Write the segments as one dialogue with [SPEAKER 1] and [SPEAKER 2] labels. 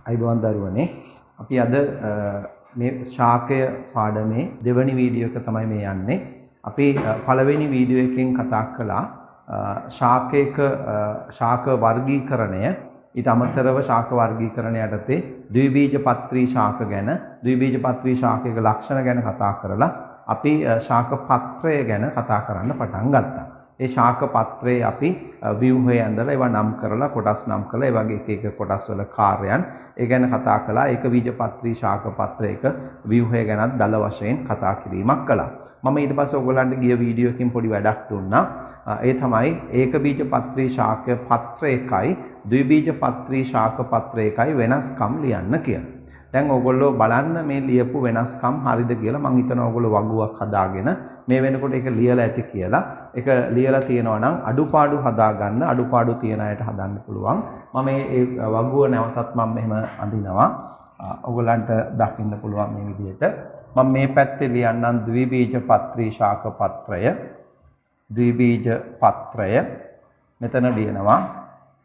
[SPEAKER 1] අයිබෝන් දරුවනේ අපි අද මේ ශාකය පාඩමේ දෙවැනි වීඩියෝ එක තමයි මේ යන්නේ. අපි පළවෙනි වීඩියෝ එකෙන් කතා කළා ශාකයක ශාක වර්ගීකරණය ඊට අමතරව ශාක වර්ගීකරණය යටතේ ද්විබීජපත්‍රී ශාක ගැන ද්විබීජපත්‍රී ශාකයක ලක්ෂණ ගැන කතා කරලා අපි ශාක පත්‍රය ගැන කතා කරන්න පටන් ගත්තා. ඒ ශාක පත්‍රයේ අපි ව්‍යුහය ඇඳලා ඒවා නම් කරලා කොටස් නම් කරලා ඒ වගේ එක එක කොටස් වල කාර්යයන් ඒ ගැන කතා කළා. ඒක බීජපත්‍රී ශාක පත්‍රයක ව්‍යුහය ගැනත් දල වශයෙන් කතා කිරීමක් කළා. මම ඊට පස්සේ ඔයගොල්ලන්ට ගිය වීඩියෝ එකකින් පොඩි වැඩක් දුන්නා. ඒ තමයි ඒක බීජපත්‍රී ශාක පත්‍රයකයි ද්විබීජපත්‍රී ශාක පත්‍රයකයි වෙනස්කම් ලියන්න කියලා. දැන් ඔයගොල්ලෝ බලන්න මේ ලියපු වෙනස්කම් හරිද කියලා. මම හිතනවා ඔයගොල්ලෝ වගුවක් හදාගෙන මේ වෙනකොට ඒක ලියලා ඇති කියලා. ඒක ලියලා තියෙනවා නම් අඩුපාඩු හදාගන්න අඩුපාඩු තියන අයට හදන්න පුළුවන්. මම මේ වගුව නැවතත් මම මෙහෙම අඳිනවා. ඔයගොල්ලන්ට දකින්න පුළුවන් මේ විදිහට. මම මේ පැත්තේ ලියන්නම් ද්විබීජපත්‍රී ශාක පත්‍රය. ද්විබීජ පත්‍රය. මෙතන ලියනවා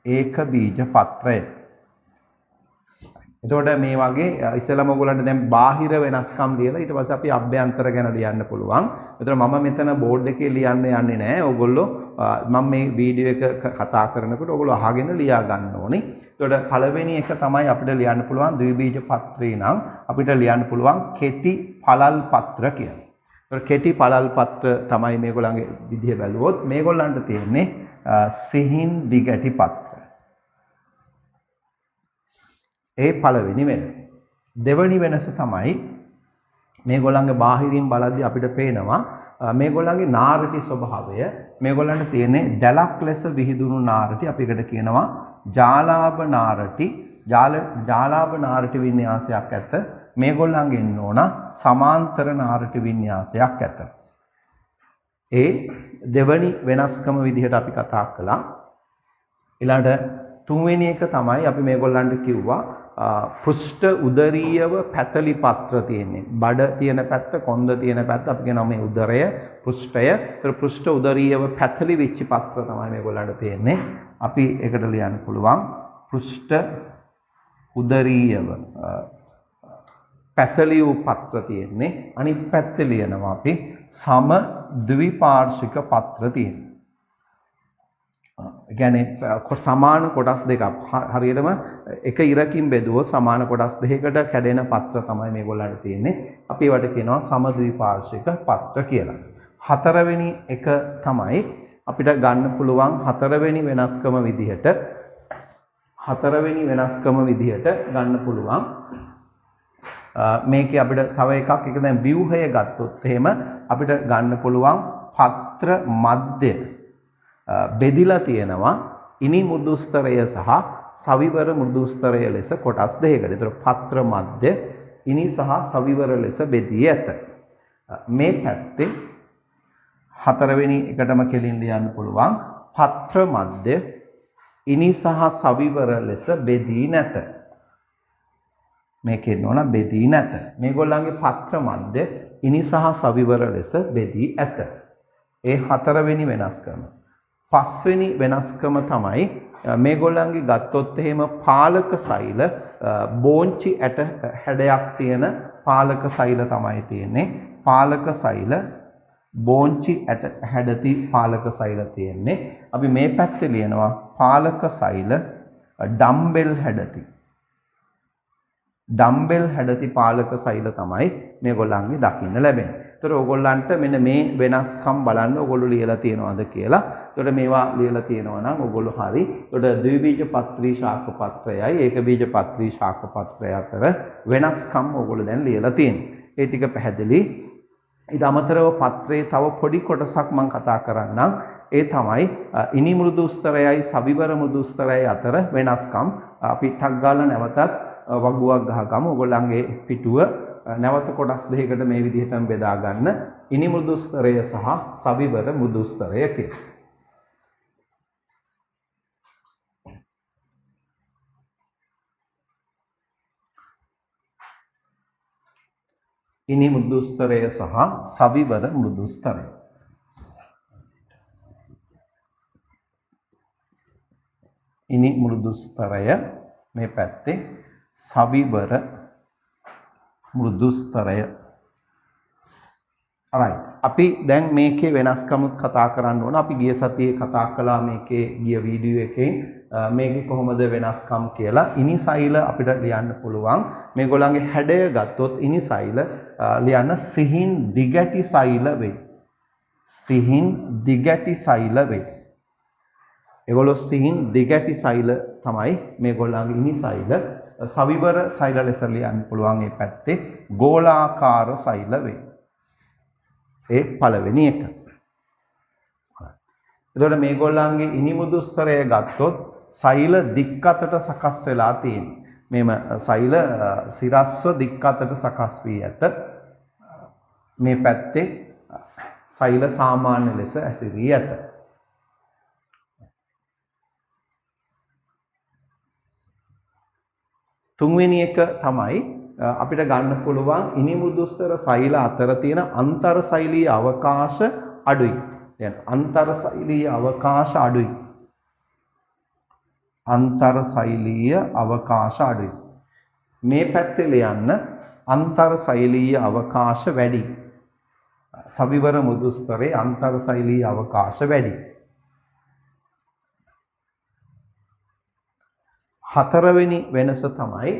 [SPEAKER 1] ඒක බීජ පත්‍රය. එතකොට මේ වගේ ඉස්සෙල්ලාම ඔයගොල්ලන්ට දැන් බාහිර වෙනස්කම් ලියලා ඊට පස්සේ අපි අභ්‍යන්තර ගැන ලියන්න පුළුවන්. එතකොට මම මෙතන බෝඩ් එකේ ලියන්න යන්නේ නැහැ. ඔයගොල්ලෝ මම මේ වීඩියෝ එක කතා කරනකොට ඔයගොල්ලෝ අහගෙන ලියා ගන්න ඕනේ. එතකොට පළවෙනි එක තමයි අපිට ලියන්න පුළුවන් ද්විබීජ පත්‍රේ නම් අපිට ලියන්න පුළුවන් කෙටි පළල් පත්‍ර කියලා. එතකොට කෙටි පළල් පත්‍ර තමයි මේගොල්ලන්ගේ විදිහ බැලුවොත් මේගොල්ලන්ට තියෙන්නේ සිහින් දිගටි පත්‍ර. ඒ පළවෙනි වෙනස. දෙවෙනි වෙනස තමයි මේගොල්ලන්ගේ බාහිරින් බලද්දී අපිට පේනවා මේගොල්ලන්ගේ නාරටි ස්වභාවය මේගොල්ලන්ට තියෙන්නේ දැලක් ලෙස විහිදුණු නාරටි අපි එකට කියනවා ජාලාභ නාරටි ජාලාභ නාරටි වින්‍යාසයක් ඇත. මේගොල්ලන්ගෙන් ඕන සමාන්තර නාරටි වින්‍යාසයක් ඇත. ඒ දෙවෙනි වෙනස්කම විදිහට අපි කතා කළා. ඊළඟට තුන්වෙනි එක තමයි අපි මේගොල්ලන්ට කිව්වා පෘෂ්ඨ උදරීයව පැතලි පත්‍ර තියෙන්නේ. බඩ තියෙන පැත්ත කොන්ද තියෙන පැත්ත අපි කියනවා මේ උදරය පෘෂ්ඨය. ඒතර පෘෂ්ඨ උදරීයව පැතලි වෙච්ච පත්‍ර තමයි මේගොල්ලන්ට තියෙන්නේ. අපි ඒකට ලියන්න පුළුවන් පෘෂ්ඨ උදරීයව පැතලි වූ පත්‍ර තියෙන්නේ. අනිත් පැත්තේ ලියනවා අපි සම ද්විපාර්ශ්වික පත්‍ර තියෙන්නේ. කියන්නේ සමාන කොටස් දෙකක් හරියටම එක ඉරකින් බෙදුවොත් සමාන කොටස් දෙකකට කැඩෙන පත්‍ර තමයි මේගොල්ලන්ට තියෙන්නේ. අපි ඒවට කියනවා සමද්විපාර්ශ්වික පත්‍ර කියලා. හතරවෙනි එක තමයි අපිට ගන්න පුළුවන් හතරවෙනි වෙනස්කම විදිහට ගන්න පුළුවන් මේකේ අපිට තව එකක් එක දැන් ව්‍යුහය ගත්තොත් එහෙම අපිට ගන්න පුළුවන් පත්‍ර මධ්‍ය බෙදිලා තියෙනවා ඉනි මෘදුස්තරය සහ සවිවර මෘදුස්තරය ලෙස කොටස් දෙකකට. ඒතර පත්‍ර මධ්‍ය ඉනි සහ සවිවර ලෙස බෙදී ඇත. මේ පැත්තේ හතරවෙනි එකටම කෙලින් ලියන්න පුළුවන් පත්‍ර මධ්‍ය ඉනි සහ සවිවර ලෙස බෙදී නැත. මේකේ නෝන බෙදී නැත. මේගොල්ලන්ගේ පත්‍ර මධ්‍ය ඉනි සහ සවිවර ලෙස බෙදී ඇත. ඒ හතරවෙනි වෙනස්කම. පස්වෙනි වෙනස්කම තමයි මේගොල්ලන්ගේ ගත්තොත් එහෙම පාලක සෛල බෝංචි ඇට හැඩයක් තියෙන පාලක සෛල තමයි තියෙන්නේ. පාලක සෛල බෝංචි ඇට හැඩති පාලක සෛල තියෙන්නේ. අපි මේ පැත්තේ ලියනවා පාලක සෛල ඩම්බෙල් හැඩති. ඩම්බෙල් හැඩති පාලක සෛල තමයි මේගොල්ලන්ගේ දකින්න ලැබෙන්නේ. ඒතර ඕගොල්ලන්ට මෙන්න මේ වෙනස්කම් බලන්න ඕගොල්ලෝ ලියලා තියනවාද කියලා. ඒතර මේවා ලියලා තියෙනවා නම් ඕගොල්ලෝ හරි. ඒතර ද්විබීජපත්‍රී ශාක පත්‍රයයි ඒකබීජපත්‍රී ශාක පත්‍රය අතර වෙනස්කම් ඕගොල්ලෝ දැන් ලියලා තියෙනවා. ඒ ටික පැහැදිලි. ඊට අමතරව පත්‍රයේ තව පොඩි කොටසක් මම කතා කරන්නම්. ඒ තමයි ඉනි මෘදුස්තරයයි සවිවර මෘදුස්තරයයි අතර වෙනස්කම්. අපි ටක් ගාලා නැවතත් වගුවක් ගහගමු. ඕගොල්ලන්ගේ පිටුව නැවත කොටස් දෙකකට මේ විදිහටම බෙදා ගන්න. ඉනි මෘදුස්තරය සහ සවිවර මෘදුස්තරය කියලා. ඉනි මෘදුස්තරය සහ සවිවර මෘදුස්තරය. ඉනි මෘදුස්තරය මේ පැත්තේ සවිවර මෘදුස්තරය. right. අපි දැන් මේකේ වෙනස්කමුත් කතා කරන්න ඕන. අපි ගිය සතියේ කතා කළා මේකේ ගිය වීඩියෝ එකෙන් මේකේ කොහොමද වෙනස්කම් කියලා. ඉනිසයිල අපිට ලියන්න පුළුවන්. මේගොල්ලන්ගේ හැඩය ගත්තොත් ඉනිසයිල ලියන්න සිහින් දිගැටි සෛල වෙයි. සිහින් දිගැටි සෛල වෙයි. ඒගොල්ලෝ සිහින් දිගැටි සෛල තමයි මේගොල්ලන්ගේ ඉනිසයිල. සවිවර සෛල ලෙස ලියන්න පුළුවන් මේ පැත්තේ ගෝලාකාර සෛල වෙයි. ඒ පළවෙනි එක. එතකොට මේගොල්ලන්ගේ ඉනිමුදුස්තරය ගත්තොත් සෛල දික් අතට සකස් වෙලා තියෙනවා. මේම සෛල සිරස්ව දික් අතට සකස් වී ඇත. මේ පැත්තේ සෛල සාමාන්‍ය ලෙස ඇසිරී ඇත. තුන්වෙනි එක තමයි අපිට ගන්න පුළුවන් ඉනිමුදුස්තර සෛල අතර තියෙන අන්තර් සෛලීය අවකාශ අඩුයි. දැන් අන්තර් සෛලීය අවකාශ අඩුයි. අන්තර් සෛලීය අවකාශ අඩුයි. මේ පැත්තේ ලියන්න අන්තර් සෛලීය අවකාශ වැඩි. සවිවර මුදුස්තරේ අන්තර් සෛලීය අවකාශ වැඩි. හතරවෙනි වෙනස තමයි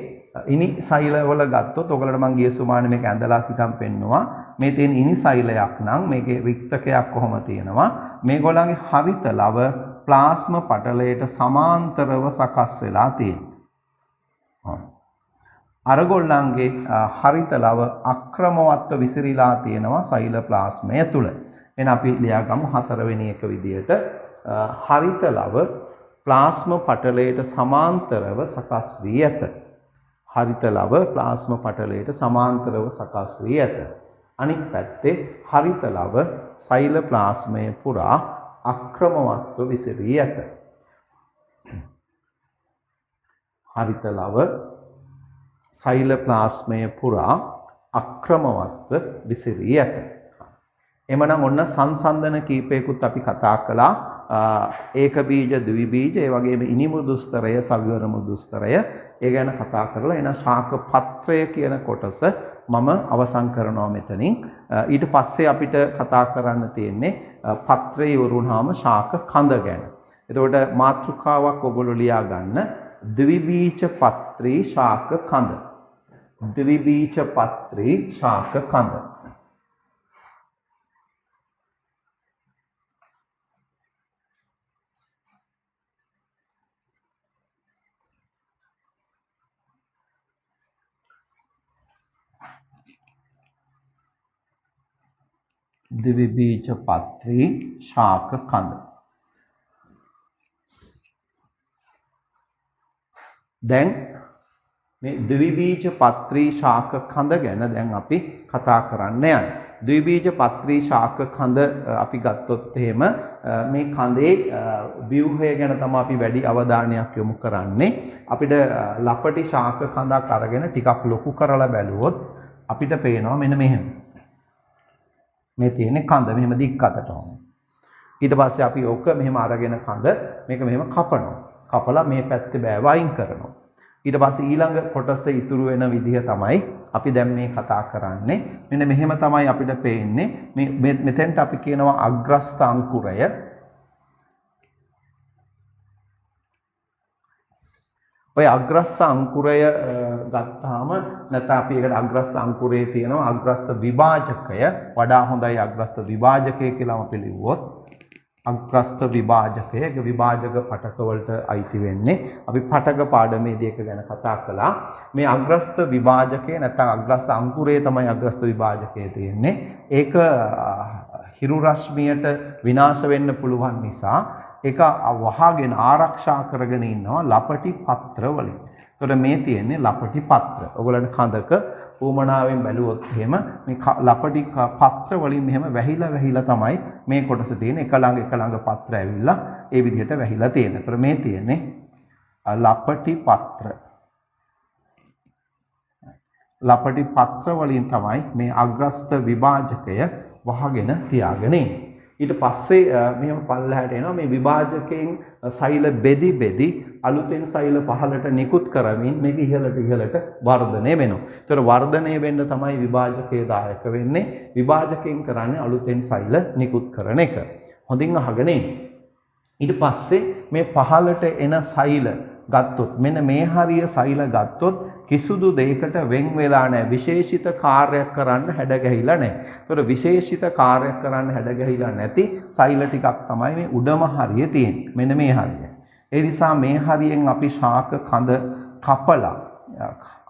[SPEAKER 1] ඉනි සෛල වල ගත්තොත් ඔයගලට මම ගිය සුමානේ මේක ඇඳලා හිටම් පෙන්නවා. මේ තියෙන ඉනි සෛලයක් නම් මේකේ රික්තකයක් කොහොම තියෙනවා. මේගොල්ලන්ගේ හරිත ලව ප්ලාස්ම පටලයට සමාන්තරව සකස් වෙලා තියෙනවා. අරගොල්ලන්ගේ හරිත ලව අක්‍රමවත්ව විසිරීලා තියෙනවා සෛල ප්ලාස්මය තුල. එහෙනම් අපි ලියාගමු හතරවෙනි එක විදියට හරිත ලව ප්ලාස්ම පටලයට සමාන්තරව සකස් වී ඇත. හරිත ලව ප්ලාස්ම පටලයට සමාන්තරව සකස් වී ඇත. අනිත් පැත්තේ හරිත ලව සෛල ප්ලාස්මය පුරා අක්‍රමවත්ව විසිරී ඇත. හරිත ලව සෛල ප්ලාස්මය පුරා අක්‍රමවත්ව විසිරී ඇත. එමනම් ඔන්න සංසන්දන කීපයකුත් අපි කතා කළා. ඒක බීජ ද්වි බීජ ඒ වගේම ඉනි මුදුස්තරය සවිවර මුදුස්තරය ඒ ගැන කතා කරලා එන ශාක පත්‍රය කියන කොටස මම අවසන් කරනවා මෙතනින්. ඊට පස්සේ අපිට කතා කරන්න තියෙන්නේ පත්‍රය ඉවරුනහම ශාක කඳ ගැන. එතකොට මාතෘකාවක් ඔයගොල්ලෝ ලියා ගන්න ද්විබීජ පත්‍රී ශාක කඳ. ද්විබීජ පත්‍රී ශාක කඳ. ද්විබීජ පත්‍රී ශාක කඳ. දැන් මේ ද්විබීජ පත්‍රී ශාක කඳ ගැන දැන් අපි කතා කරන්න යන්නේ. ද්විබීජ පත්‍රී ශාක කඳ අපි ගත්තොත් එහෙම මේ කඳේ ව්‍යුහය ගැන තමයි අපි වැඩි අවධානයක් යොමු කරන්නේ. අපිට ලපටි ශාක කඳක් අරගෙන ටිකක් ලොකු කරලා බැලුවොත් අපිට පේනවා මෙන්න මෙහෙම. මේ තියෙන්නේ කඳ මෙහෙම දික් අතට වුණා. ඊට පස්සේ අපි ඕක මෙහෙම අරගෙන කඳ මේක මෙහෙම කපනවා. කපලා මේ පැත්තේ බෑව අයින් කරනවා. ඊට පස්සේ ඊළඟ කොටස ඉතුරු වෙන විදිහ තමයි අපි දැන් මේ කතා කරන්නේ. මෙන්න මෙහෙම තමයි අපිට පේන්නේ. මේ මෙතෙන්ට අපි කියනවා අග්‍රස්ත අංකුරය. ඔය අග්‍රස්ත අංකුරය ගත්තාම නැත්නම් අපි ඒකට අග්‍රස්ත අංකුරයේ තියෙනවා අග්‍රස්ත විභාජකය. වඩා හොඳයි අග්‍රස්ත විභාජකය කියලා අපි ලිව්වොත්. අග්‍රස්ත විභාජකය විභාජක පටක වලට අයිති වෙන්නේ. අපි පටක පාඩමේදී ඒක ගැන කතා කළා. මේ අග්‍රස්ත විභාජකය නැත්නම් අග්‍රස්ත අංකුරයේ තමයි අග්‍රස්ත විභාජකය තියෙන්නේ. ඒක හිරු රශ්මියට විනාශ වෙන්න පුළුවන් නිසා ඒක වහගෙන ආරක්ෂා කරගෙන ඉන්නවා ලපටි පත්‍ර වලින්. එතකොට මේ තියෙන්නේ ලපටි පත්‍ර. ඔයගොල්ලන්ට කඳක ඌමනාවෙන් බැලුවොත් එහෙම මේ ලපටි පත්‍ර වලින් මෙහෙම වැහිලා තමයි මේ කොටස තියෙන්නේ. එක ළඟ පත්‍ර ඇවිල්ලා ඒ විදිහට වැහිලා තියෙනවා. එතකොට මේ තියෙන්නේ ලපටි පත්‍ර. ලපටි පත්‍ර වලින් තමයි මේ අග්‍රස්ත විභාජකය වහගෙන තියාගෙන ඉන්නේ. ඊට පස්සේ මෙහෙම පල්ලහැට එනවා මේ විභාජකයෙන් සෛල බෙදි අලුතෙන් සෛල පහළට නිකුත් කරමින් මේක ඉහළට වර්ධනය වෙනවා. ඒතර වර්ධනය වෙන්න තමයි විභාජකයේ දායක වෙන්නේ. විභාජකයෙන් කරන්නේ අලුතෙන් සෛල නිකුත් කරන එක. හොඳින් අහගෙන ඉන්න. ඊට පස්සේ මේ පහළට එන සෛල ගත්තොත් මෙන්න මේ හරිය සෛල ගත්තොත් කිසිදු දෙයකට වෙන් වෙලා නැහැ. විශේෂිත කාර්යයක් කරන්න හැඩ ගැහිලා නැහැ. ඒතකොට විශේෂිත කාර්යයක් කරන්න හැඩ ගැහිලා නැති සෛල ටිකක් තමයි මේ උඩම හරියේ තියෙන්නේ. මෙන්න මේ හරිය. ඒ නිසා මේ හරියෙන් අපි ශාක කඳ කපලා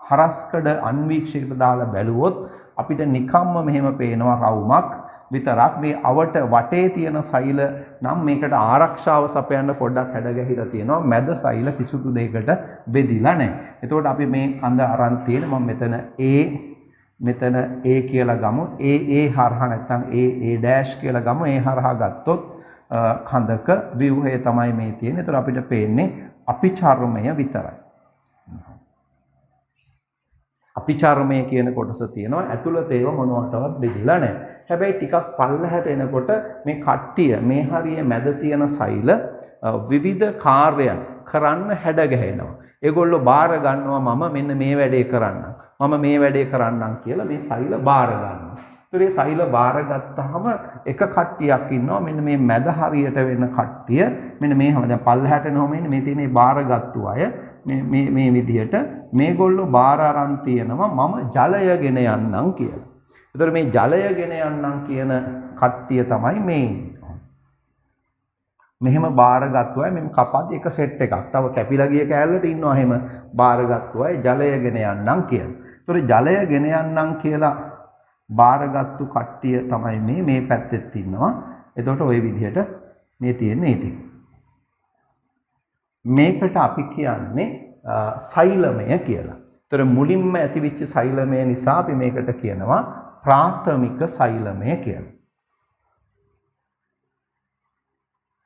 [SPEAKER 1] හරස්කඩ අන්වීක්ෂයකට දාලා බැලුවොත් අපිට නිකම්ම මෙහෙම පේනවා රවුමක් විතරක්. මේ අවට වටේ තියෙන සෛල නම් මේකට ආරක්ෂාව සපයන්න පොඩ්ඩක් හැඩ ගැහිලා තියෙනවා. මැද සෛල කිසිදු දෙයකට බෙදිලා නැහැ. එතකොට අපි මේ කඳ අරන් තියෙන මම මෙතන A කියලා ගමු. A හරහා නැත්නම් A dash කියලා ගමු. A හරහා ගත්තොත් කඳක ව්‍යුහය තමයි මේ තියෙන්නේ. එතකොට අපිට පේන්නේ අපිචර්මය විතරයි. අපිචර්මය කියන කොටස තියෙනවා. ඇතුළත ඒව මොනවටවත් බෙදිලා නැහැ. හැබැයි ටිකක් පල්ලහැට එනකොට මේ කට්ටිය මේ හරියේ මැද තියෙන සෛල විවිධ කාර්යයන් කරන්න හැඩ ගැහෙනවා. ඒගොල්ලෝ බාර ගන්නවා මම මෙන්න මේ වැඩේ කරන්නම්. මම මේ වැඩේ කරන්නම් කියලා මේ සෛල බාර ගන්නවා. ඒතර මේ සෛල බාරගත්තාම එක කට්ටියක් ඉන්නවා මෙන්න මේ මැද හරියට වෙන කට්ටිය මෙන්න මේ හැම දැන් පල්ලහැට එනවම ඉන්නේ මේ තියෙන බාරගත්තු අය මේ විදිහට මේගොල්ලෝ බාර අරන් තියෙනවා මම ජලය ගෙන යන්නම් කියලා. ඒතර මේ ජලය ගෙන යන්නම් කියන කට්ටිය තමයි මේ මෙහෙම බාරගත්තු අය මෙම් කපද්දි එක සෙට් එකක්. තව කැපිලා ගිය කෑල්ලට ඉන්නවා එහෙම බාරගත්තු අය ජලය ගෙන යන්නම් කියලා. ඒතර ජලය ගෙන යන්නම් කියලා බාරගත්තු කට්ටිය තමයි මේ පැත්තෙත් ඉන්නවා. එතකොට ওই විදිහට මේ තියෙන්නේ ටික. මේකට අපි කියන්නේ සෛලමය කියලා. ඒතර මුලින්ම ඇතිවෙච්ච සෛලමය නිසා අපි මේකට කියනවා ප්‍රාථමික සෛලමය කියලා.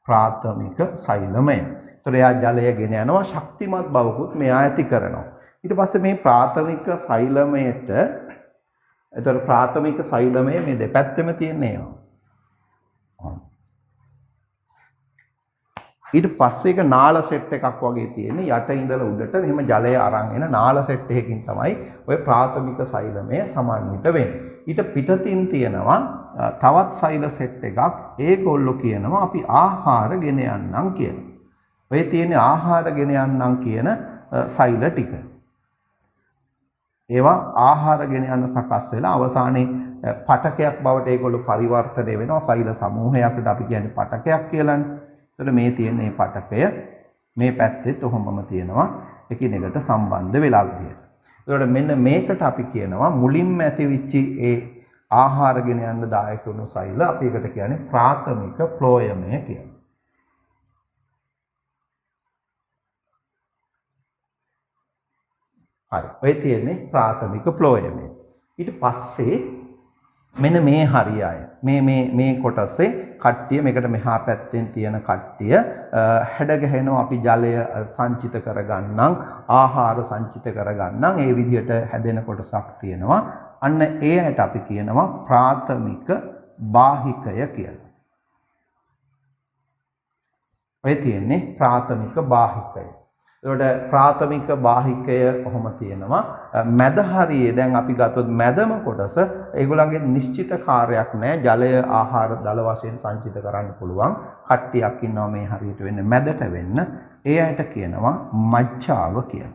[SPEAKER 1] ප්‍රාථමික සෛලමය. ඒතර එයා ජලය ගෙන යනවා ශක්තිමත් බවකුත් මෙයා ඇති කරනවා. ඊට පස්සේ මේ ප්‍රාථමික සෛලමයට එතකොට ප්‍රාථමික සෛලමය මේ දෙපැත්තෙම තියෙන්නේ. ඊට පස්සේ එක නාල සෙට් එකක් වගේ තියෙන්නේ යට ඉඳලා උඩට මෙහෙම ජලය අරන් එන නාල සෙට් එකකින් තමයි ඔය ප්‍රාථමික සෛලමය සමන්විත වෙන්නේ. ඊට පිටතින් තියෙනවා තවත් සෛල සෙට් එකක්. ඒගොල්ලෝ කියනවා අපි ආහාර ගෙන යන්නම් කියලා. ඔය තියෙන්නේ ආහාර ගෙන යන්නම් කියන සෛල ටික. ඒවා ආහාර ගෙන යන සකස් වෙලා අවසානයේ පටකයක් බවට ඒගොල්ලෝ පරිවර්තනය වෙනවා. සෛල සමූහයකට අපි කියන්නේ පටකයක් කියලානේ. එතකොට මේ තියෙන මේ පටකය මේ පැත්තෙත් ඔහොමම තියෙනවා එකිනෙකට සම්බන්ධ වෙලා විදියට. එතකොට මෙන්න මේකට අපි කියනවා මුලින්ම ඇතිවිච්ච ඒ ආහාර ගෙන යන්න දායක වුණු සෛල අපි ඒකට කියන්නේ ප්‍රාථමික ෆ්ලෝයමය කියලා. හරි. ඔය තියෙන්නේ ප්‍රාථමික ෆ්ලෝයමය. ඊට පස්සේ මෙන්න මේ හරියය මේ කොටසේ කට්ටිය මේකට මෙහා පැත්තෙන් තියෙන කට්ටිය හැඩ ගැහෙනවා අපි ජලය සංචිත කරගන්නම් ආහාර සංචිත කරගන්නම් ඒ විදිහට හැදෙන කොටසක් තියෙනවා. අන්න ඒ ඇයට අපි කියනවා ප්‍රාථමික බාහිකය කියලා. ඔය තියෙන්නේ ප්‍රාථමික බාහිකය. ඒකට ප්‍රාථමික බාහිකය කොහොම තියෙනවා මැද හරියේ දැන් අපි ගත්තොත් මැදම කොටස ඒගොල්ලන්ගේ නිශ්චිත කාර්යයක් නැහැ ජලය ආහාර දල වශයෙන් සංචිත කරන්න පුළුවන් කට්ටියක් ඉන්නවා මේ හරියට වෙන්නේ මැදට වෙන්න ඒ අයට කියනවා මජ්ජාව කියලා.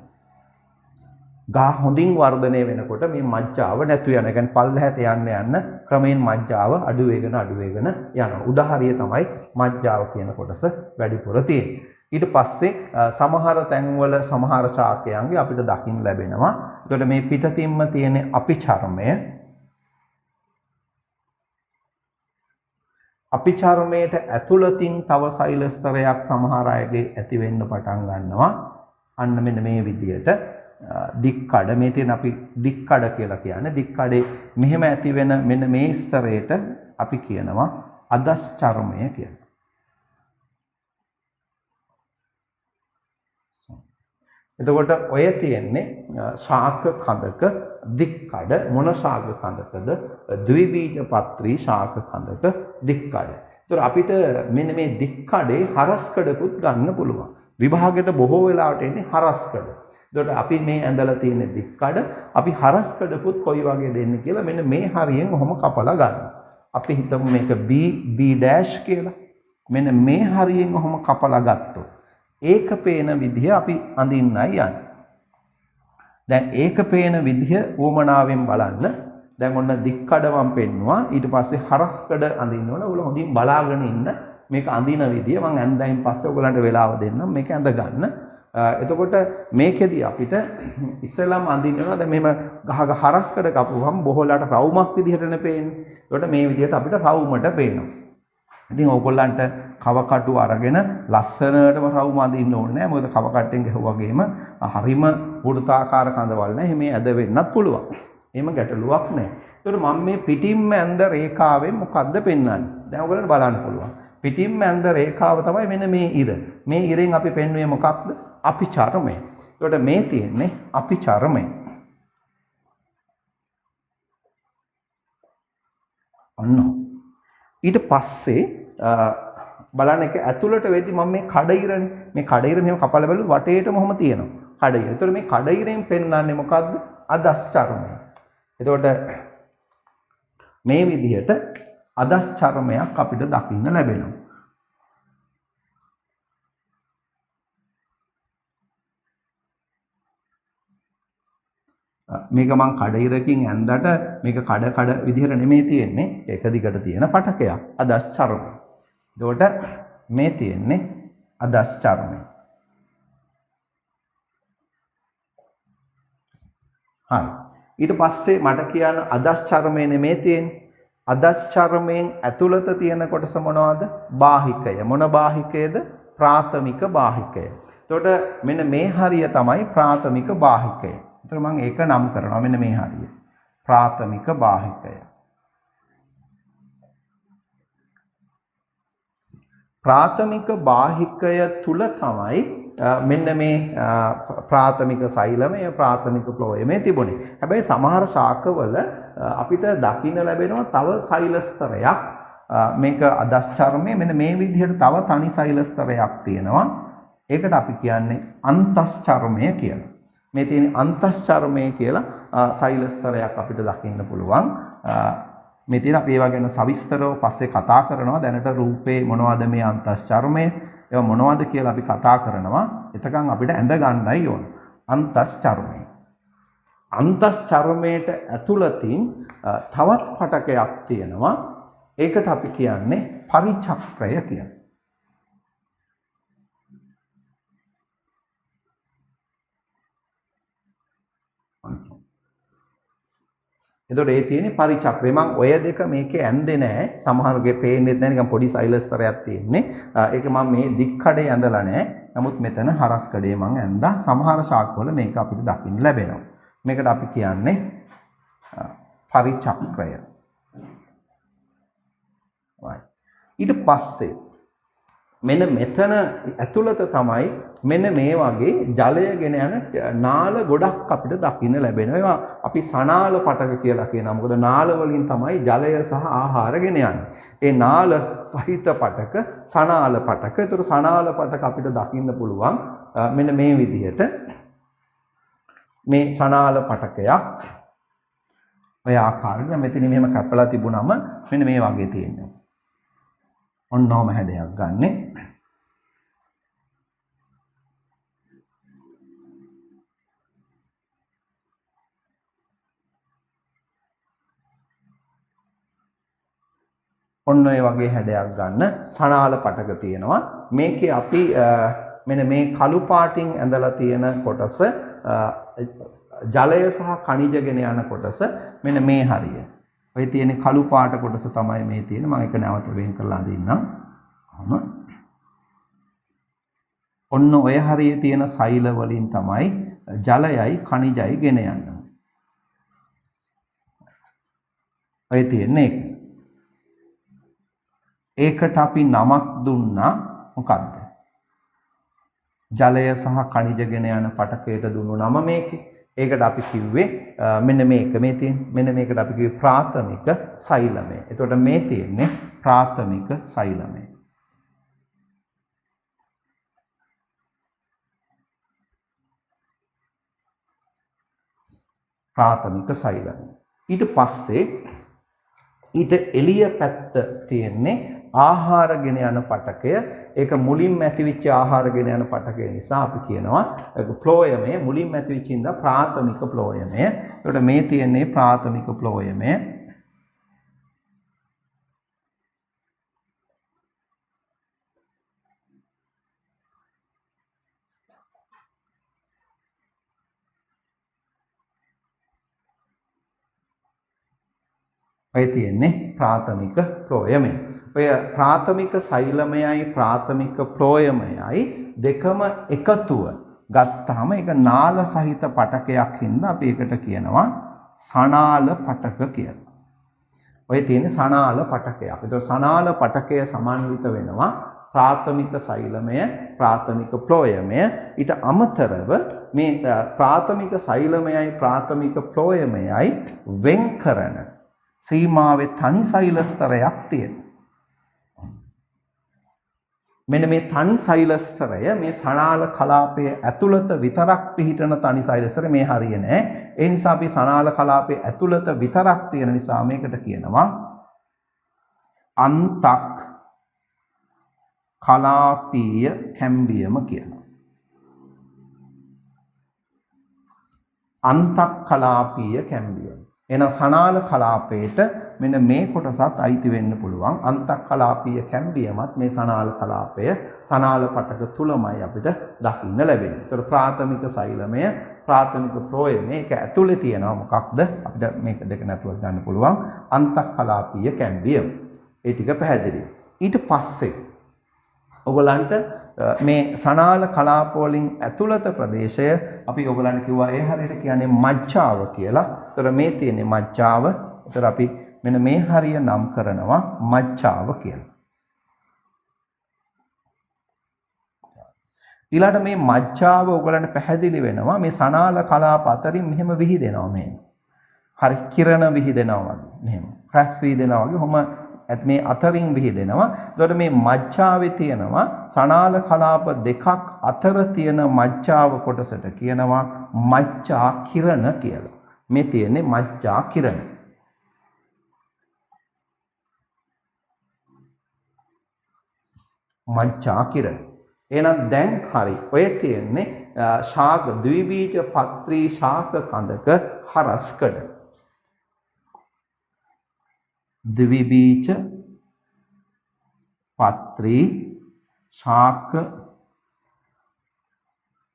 [SPEAKER 1] ගහ හොඳින් වර්ධනය වෙනකොට මේ මජ්ජාව නැතු යන. ඒ කියන්නේ පල්ලහැට යන්න ක්‍රමයෙන් මජ්ජාව අඩු වෙගෙන යනවා. උදාහරණය තමයි මජ්ජාව කියන කොටස වැඩිපුර තියෙන්නේ. ඊට පස්සේ සමහර තැන්වල සමහර ශාකයන්ගේ අපිට දකින්න ලැබෙනවා. එතකොට මේ පිටතින්ම තියෙන අපිචර්මය අපිචර්මයට ඇතුළතින් තව සෛල ස්තරයක් සමහර අයගේ ඇති වෙන්න පටන් ගන්නවා. අන්න මෙන්න මේ විදියට දික්කඩ මේ තියෙන අපි දික්කඩ කියලා කියන්නේ. දික්කඩේ මෙහෙම ඇති වෙන මෙන්න මේ ස්තරයට අපි කියනවා අදස්චර්මය කියලා. එතකොට ඔය තියෙන්නේ ශාක කඳක දික්කඩ මොන ශාක කඳකද ද්විබීජපත්‍රී ශාක කඳක දික්කඩ. ඒතර අපිට මෙන්න මේ දික්කඩේ හරස්කඩකුත් ගන්න පුළුවන්. විභාගයට බොහෝ වෙලාවට එන්නේ හරස්කඩ. ඒතකොට අපි මේ ඇඳලා තියෙන දික්කඩ අපි හරස්කඩකුත් කොයි වගේ දෙන්නේ කියලා මෙන්න මේ හරියෙන් ඔහොම කපලා ගන්න. අපි හිතමු මේක B කියලා. මෙන්න මේ හරියෙන් ඔහොම කපලා ගත්තොත් ඒක පේන විදිහ අපි අඳින්නයි යන්නේ. දැන් ඒක පේන විදිහ උවමනාවෙන් බලන්න. දැන් ඔන්න දික්කඩ මම පෙන්නුවා. ඊට පස්සේ හරස්කඩ අඳින්න ඕන. ඔයගොල්ලෝ හොඳින් බලාගෙන ඉන්න. මේක අඳින විදිය මම ඇඳයින් පස්සේ ඔයගලන්ට වෙලාව දෙන්නම් මේක ඇඳ ගන්න. එතකොට මේකෙදි අපිට ඉස්සෙල්ලාම අඳින්නවා දැන් මෙහෙම ගහ හරස්කඩ කපුවම බොහෝලට රවුමක් විදිහටනේ පේන්නේ. ඒකට මේ විදිහට අපිට රවුමට පේනවා. ඉතින් ඕගොල්ලන්ට කව කටු අරගෙන ලස්සනටම රවුම අඳින්න ඕනේ නැහැ. මොකද කව කට්ටෙන් ගහුවාගේම හරිම වෘත්තාකාර කඳවල් නැහැ. මේ ඇද වෙන්නත් පුළුවන්. එහෙම ගැටලුවක් නැහැ. ඒකට මම මේ පිටින්ම ඇඳ රේඛාවෙන් මොකද්ද පෙන්වන්නේ? දැන් ඔයගොල්ලන්ට බලන්න පුළුවන්. පිටින්ම ඇඳ රේඛාව තමයි මෙන්න මේ ඉර. මේ ඉරෙන් අපි පෙන්වුවේ මොකක්ද? අපිචර්මය. ඒකට මේ තියෙන්නේ අපිචර්මය. ඔන්න. ඊට පස්සේ බලන්න එක ඇතුළට වෙද්දි මම මේ කඩිරනේ මේ කඩිර මෙහෙම කපලා බලුවොත් වටේටම ඔහොම තියෙනවා. කඩිර. ඒතකොට මේ කඩිරෙන් පෙන්වන්නේ මොකද්ද? අදස්චර්මය. එතකොට මේ විදිහට අදස්චර්මයක් අපිට දකින්න ලැබෙනවා. මේක මං කඩිරකින් ඇඳට මේක කඩ විදිහට නෙමෙයි තියෙන්නේ. එක දිගට තියෙන පටකයක්. අදස්චර්මය. එතකොට මේ තියෙන්නේ අදස්චර්මය. හරි. ඊට පස්සේ මට කියන්න අදස්චර්මය නෙමෙයි තියෙන්නේ. අදස්චර්මයෙන් ඇතුළත තියෙන කොටස මොනවද? බාහිකය. මොන බාහිකයද? ප්‍රාථමික බාහිකය. එතකොට මෙන්න මේ හරිය තමයි ප්‍රාථමික බාහිකය. එතකොට මම ඒක නම් කරනවා මෙන්න මේ හරිය. ප්‍රාථමික බාහිකය. ප්‍රාථමික බාහිකය තුල තමයි මෙන්න මේ ප්‍රාථමික සෛලමය ප්‍රාථමික ෆ්ලෝයමේ තිබුණේ. හැබැයි සමහර ශාකවල අපිට දකින්න ලැබෙනවා තව සෛල ස්තරයක්. මේක අදස්චර්මයේ මෙන්න මේ විදිහට තව තනි සෛල ස්තරයක් තියෙනවා. ඒකට අපි කියන්නේ අන්තස්චර්මය කියලා. මේ තියෙන අන්තස්චර්මය කියලා සෛල ස්තරයක් අපිට දකින්න පුළුවන්. මේ තියෙන අපි ඒවා ගැන සවිස්තරව පස්සේ කතා කරනවා. දැනට රූපේ මොනවද මේ අන්තස්චර්මය? ඒවා මොනවද කියලා අපි කතා කරනවා. එතකන් අපිට ඇඳ ගන්නයි ඕන. අන්තස්චර්මය. අන්තස්චර්මයට ඇතුළතින් තවත් පටකයක් තියෙනවා. ඒකට අපි කියන්නේ පරිචක්‍රය කියලා. එතකොට ඒ තියෙන්නේ පරිචක්‍රය. මම ඔය දෙක මේකේ ඇඳේ නැහැ. සමහරගේ පේන්නේ නැහැ නිකන් පොඩි සෛලස්තරයක් තියෙන්නේ. ඒක මම මේ දික්කඩේ ඇඳලා නැහැ. නමුත් මෙතන හරස්කඩේ මම ඇඳා. සමහර ශාකවල මේක අපිට දකින්න ලැබෙනවා. මේකට අපි කියන්නේ පරිචක්‍රය. ඊට පස්සේ මෙන්න මෙතන ඇතුළත තමයි මෙන්න මේ වගේ ජලය ගෙන යන නාල ගොඩක් අපිට දකින්න ලැබෙනවා. ඒවා අපි සනාල පටක කියලා කියනවා. මොකද නාල වලින් තමයි ජලය සහ ආහාර ගෙන යන්නේ. ඒ නාල සහිත පටක සනාල පටක. ඒතර සනාල පටක අපිට දකින්න පුළුවන් මෙන්න මේ විදිහට මේ සනාල පටකයක් ඔය ආකාරයෙන් මෙතන මෙහෙම කැපලා තිබුණම මෙන්න මේ වගේ තියෙනවා. ඔන්නෝම හැඩයක් ගන්නෙ. ඔන්න ඔය වගේ හැඩයක් ගන්න සනාල පටක තියෙනවා. මේකේ අපි මෙන්න මේ කළු පාටින් ඇඳලා තියෙන කොටස ජලය සහ ඛනිජ ගෙන යන කොටස මෙන්න මේ හරිය. ඔය තියෙන කළු පාට කොටස තමයි මේ තියෙන්නේ. මම ඒක නැවත වෙන් කරලා අඳින්නම්. ඔන්න ඔය හරියේ තියෙන සෛල වලින් තමයි ජලයයි ඛනිජයි ගෙන යන්නේ. ඔය තියෙන්නේ ඒකට අපි නමක් දුන්නා මොකද්ද? ජලය සහ ඛනිජ ගෙන යන පටකයට දුන්නු නම මේකේ. ඒකට අපි කිව්වේ මෙන්න මේක මේ තියෙන මෙන්න මේකට අපි කිව්වේ ප්‍රාථමික සෛලමය. එතකොට මේ තියෙන්නේ ප්‍රාථමික සෛලමය. ප්‍රාථමික සෛලමය. ඊට පස්සේ ඊට එළිය පැත්ත තියෙන්නේ ආහාර ගෙන යන පටකය. ඒක මුලින්ම ඇතිවෙච්ච ආහාර ගෙන යන පටකය නිසා අපි කියනවා ඒක ප්ලෝයමය. මුලින්ම ඇතිවෙච්ච ඉඳලා ප්‍රාථමික ප්ලෝයමය. ඒකට මේ තියෙන්නේ ප්‍රාථමික ප්ලෝයමය. ඔය තියෙන්නේ ප්‍රාථමික ප්ලෝයමය. ඔය ප්‍රාථමික සෛලමයයි ප්‍රාථමික ප්ලෝයමයයි දෙකම එකතුව ගත්තාම ඒක නාල සහිත පටකයක් හින්දා අපි ඒකට කියනවා සනාල පටක කියලා. ඔය තියෙන්නේ සනාල පටකයක්. ඒතකොට සනාල පටකය සමන්විත වෙනවා ප්‍රාථමික සෛලමය ප්‍රාථමික ප්ලෝයමය. ඊට අමතරව මේ ප්‍රාථමික සෛලමයයි ප්‍රාථමික ප්ලෝයමයයි වෙන් කරන සීමාවේ තනි සෛල ස්තරයක් තියෙනවා. මෙන්න මේ තනි සෛල ස්තරය මේ සනාල කලාපයේ ඇතුළත විතරක් පිහිටන තනි සෛල ස්තරය මේ හරිය නෑ. ඒ නිසා අපි සනාල කලාපයේ ඇතුළත විතරක් තියෙන නිසා මේකට කියනවා අන්තක් කලාපීය කැම්බියම කියලා. අන්තක් කලාපීය කැම්බියම. එහෙනම් සනාල කලාපයට මෙන්න මේ කොටසත් අයිති වෙන්න පුළුවන්. අන්තක් කලාපීය කැම්බියමත් මේ සනාල කලාපය සනාල පටක තුලමයි අපිට දකින්න ලැබෙන්නේ. ඒතර ප්‍රාථමික සෛලමය ප්‍රාථමික ප්ලෝයමය ඒක ඇතුලේ තියෙනවා මොකක්ද? අපිට මේක දෙක නැතුව ගන්න පුළුවන්. අන්තක් කලාපීය කැම්බියම. ඒ ටික පැහැදිලි. ඊට පස්සේ ඔයගලන්ට මේ සනාල කලාප වලින් ඇතුළත ප්‍රදේශය අපි ඔයගලන්ට කිව්වා ඒ හරියට කියන්නේ මජ්ජාව කියලා. ඒතර මේ තියෙන්නේ මජ්ජාව. ඒතර අපි මෙන්න මේ හරිය නම් කරනවා මජ්ජාව කියලා. ඊළඟට මේ මජ්ජාව ඔයගලන්ට පැහැදිලි වෙනවා මේ සනාල කලාප අතරින් මෙහෙම විහිදෙනවා මේ. හරි කිරණ විහිදෙනවා වගේ. මෙහෙම. ක්‍රැස් විහිදෙනවා වගේ කොහොම මේ අතරින් විහිදෙනවා. එතකොට මේ මජ්ජාවේ තියෙනවා සනාල කලාප දෙකක් අතර තියෙන මජ්ජාව කොටසට කියනවා මජ්ජා කිරණ කියලා. මේ තියෙන්නේ මජ්ජා කිරණ. මජ්ජා කිරණ. එහෙනම් දැන් හරි. ඔය තියෙන්නේ ශාක ද්විබීජ පත්‍රී ශාක කඳක හරස්කඩ. ද්විබීජ පත්‍රී ශාක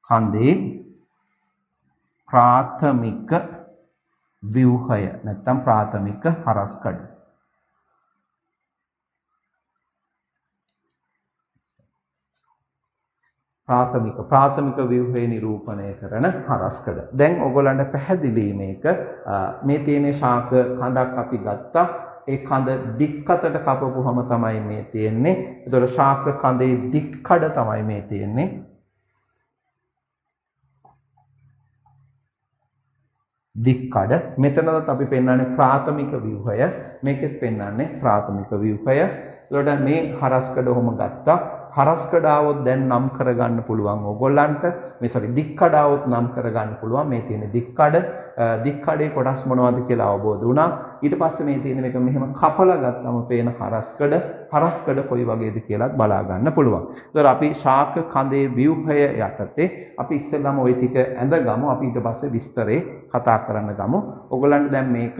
[SPEAKER 1] කඳේ ප්‍රාථමික ව්‍යුහය නැත්නම් ප්‍රාථමික හරස්කඩ. ප්‍රාථමික ව්‍යුහය නිරූපණය කරන හරස්කඩ. දැන් ඔයගොල්ලන්ට පැහැදිලි මේක මේ තියෙන ශාක කඳක් අපි ගත්තා. ඒ කඳ දික්කතට කපපුවම තමයි මේ තියෙන්නේ. ඒතකොට ශාක කඳේ දික්කඩ තමයි මේ තියෙන්නේ. දික්කඩ මෙතනදත් අපි පෙන්වන්නේ ප්‍රාථමික ව්‍යුහය. මේකෙත් පෙන්වන්නේ ප්‍රාථමික ව්‍යුහය. ඒතකොට මේ හරස්කඩ ඔහොම ගත්තා. හරස්කඩ આવොත් දැන් නම් කරගන්න පුළුවන් ඕගොල්ලන්ට. දික්කඩ આવොත් නම් කරගන්න පුළුවන්. මේ තියෙන දික්කඩේ කොටස් මොනවද කියලා අවබෝධ වුණා. ඊට පස්සේ මේ තියෙන මේක මෙහෙම කපලා ගත්තම පේන හරස්කඩ කොයි වගේද කියලාත් බලා ගන්න පුළුවන්. ඒතර අපි ශාක කඳේ ව්‍යුහය යටතේ අපි ඉස්සෙල්ලාම ওই ටික ඇඳගමු. අපි ඊට පස්සේ විස්තරේ කතා කරන්න ගමු. ඕගොල්ලන්ට දැන් මේක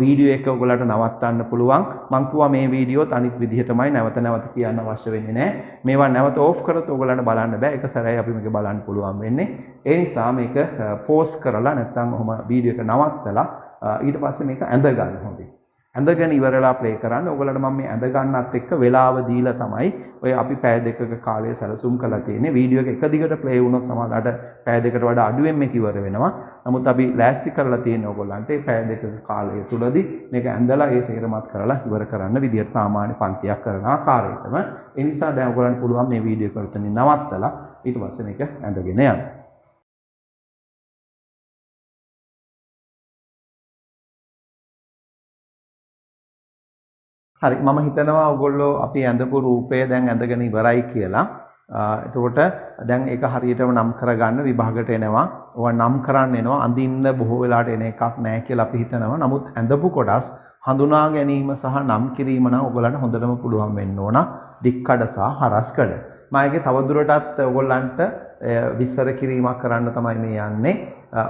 [SPEAKER 1] වීඩියෝ එක ඔයගොල්ලන්ට නවත්තන්න පුළුවන්. මම කිව්වා මේ වීඩියෝත් අනිත් විදිහටමයි නැවත කියන්න අවශ්‍ය වෙන්නේ නැහැ. මේවා නැවත ඕෆ් කරත් ඔයගොල්ලන්ට බලන්න බෑ. එක සැරේ අපි මේක බලන්න පුළුවන් වෙන්නේ. ඒ නිසා මේක පෝස් කරලා නැත්නම් ඔහොම වීඩියෝ එක නවත්තලා ඊට පස්සේ මේක ඇඳ ගන්න හොඳයි. ඇඳගෙන ඉවරලා ප්ලේ කරන්න. ඔයගොල්ලන්ට මම මේ ඇඳ ගන්නත් එක්ක වෙලාව දීලා තමයි ඔය අපි පැය දෙකක කාලය සැලසුම් කරලා තියෙන්නේ. වීඩියෝ එක දිගට ප්ලේ වුණොත් සමහරවිට පැය දෙකට වඩා අඩුවෙන් මේක ඉවර වෙනවා. නමුත් අපි ලෑස්ති කරලා තියෙන ඔයගොල්ලන්ට මේ පැය දෙකක කාලය තුලදී මේක ඇඳලා ඒ සේරමත් කරලා ඉවර කරන්න විදියට සාමාන්‍ය පන්තියක් කරන ආකාරයටම. ඒ නිසා දැන් ඔයගොල්ලන්ට පුළුවන් මේ වීඩියෝ එක නවත්තලා ඊට පස්සේ මේක ඇඳගෙන යන්න. හරි මම හිතනවා ඔයගොල්ලෝ අපි ඇඳපු රූපය දැන් ඇඳගෙන ඉවරයි කියලා. එතකොට දැන් ඒක හරියටම නම් කරගන්න විභාගයට එනවා. ඕවා නම් කරන්න එනවා. අඳින්න බොහෝ වෙලාවට එන එකක් නැහැ කියලා අපි හිතනවා. නමුත් ඇඳපු කොටස් හඳුනා ගැනීම සහ නම් කිරීම නම් ඔයගොල්ලන්ට හොඳටම පුළුවන් වෙන්න ඕන. දික්කඩ සහ හරස්කඩ. මම ඒකේ තවදුරටත් ඔයගොල්ලන්ට විස්තර කිරීමක් කරන්න තමයි මේ යන්නේ.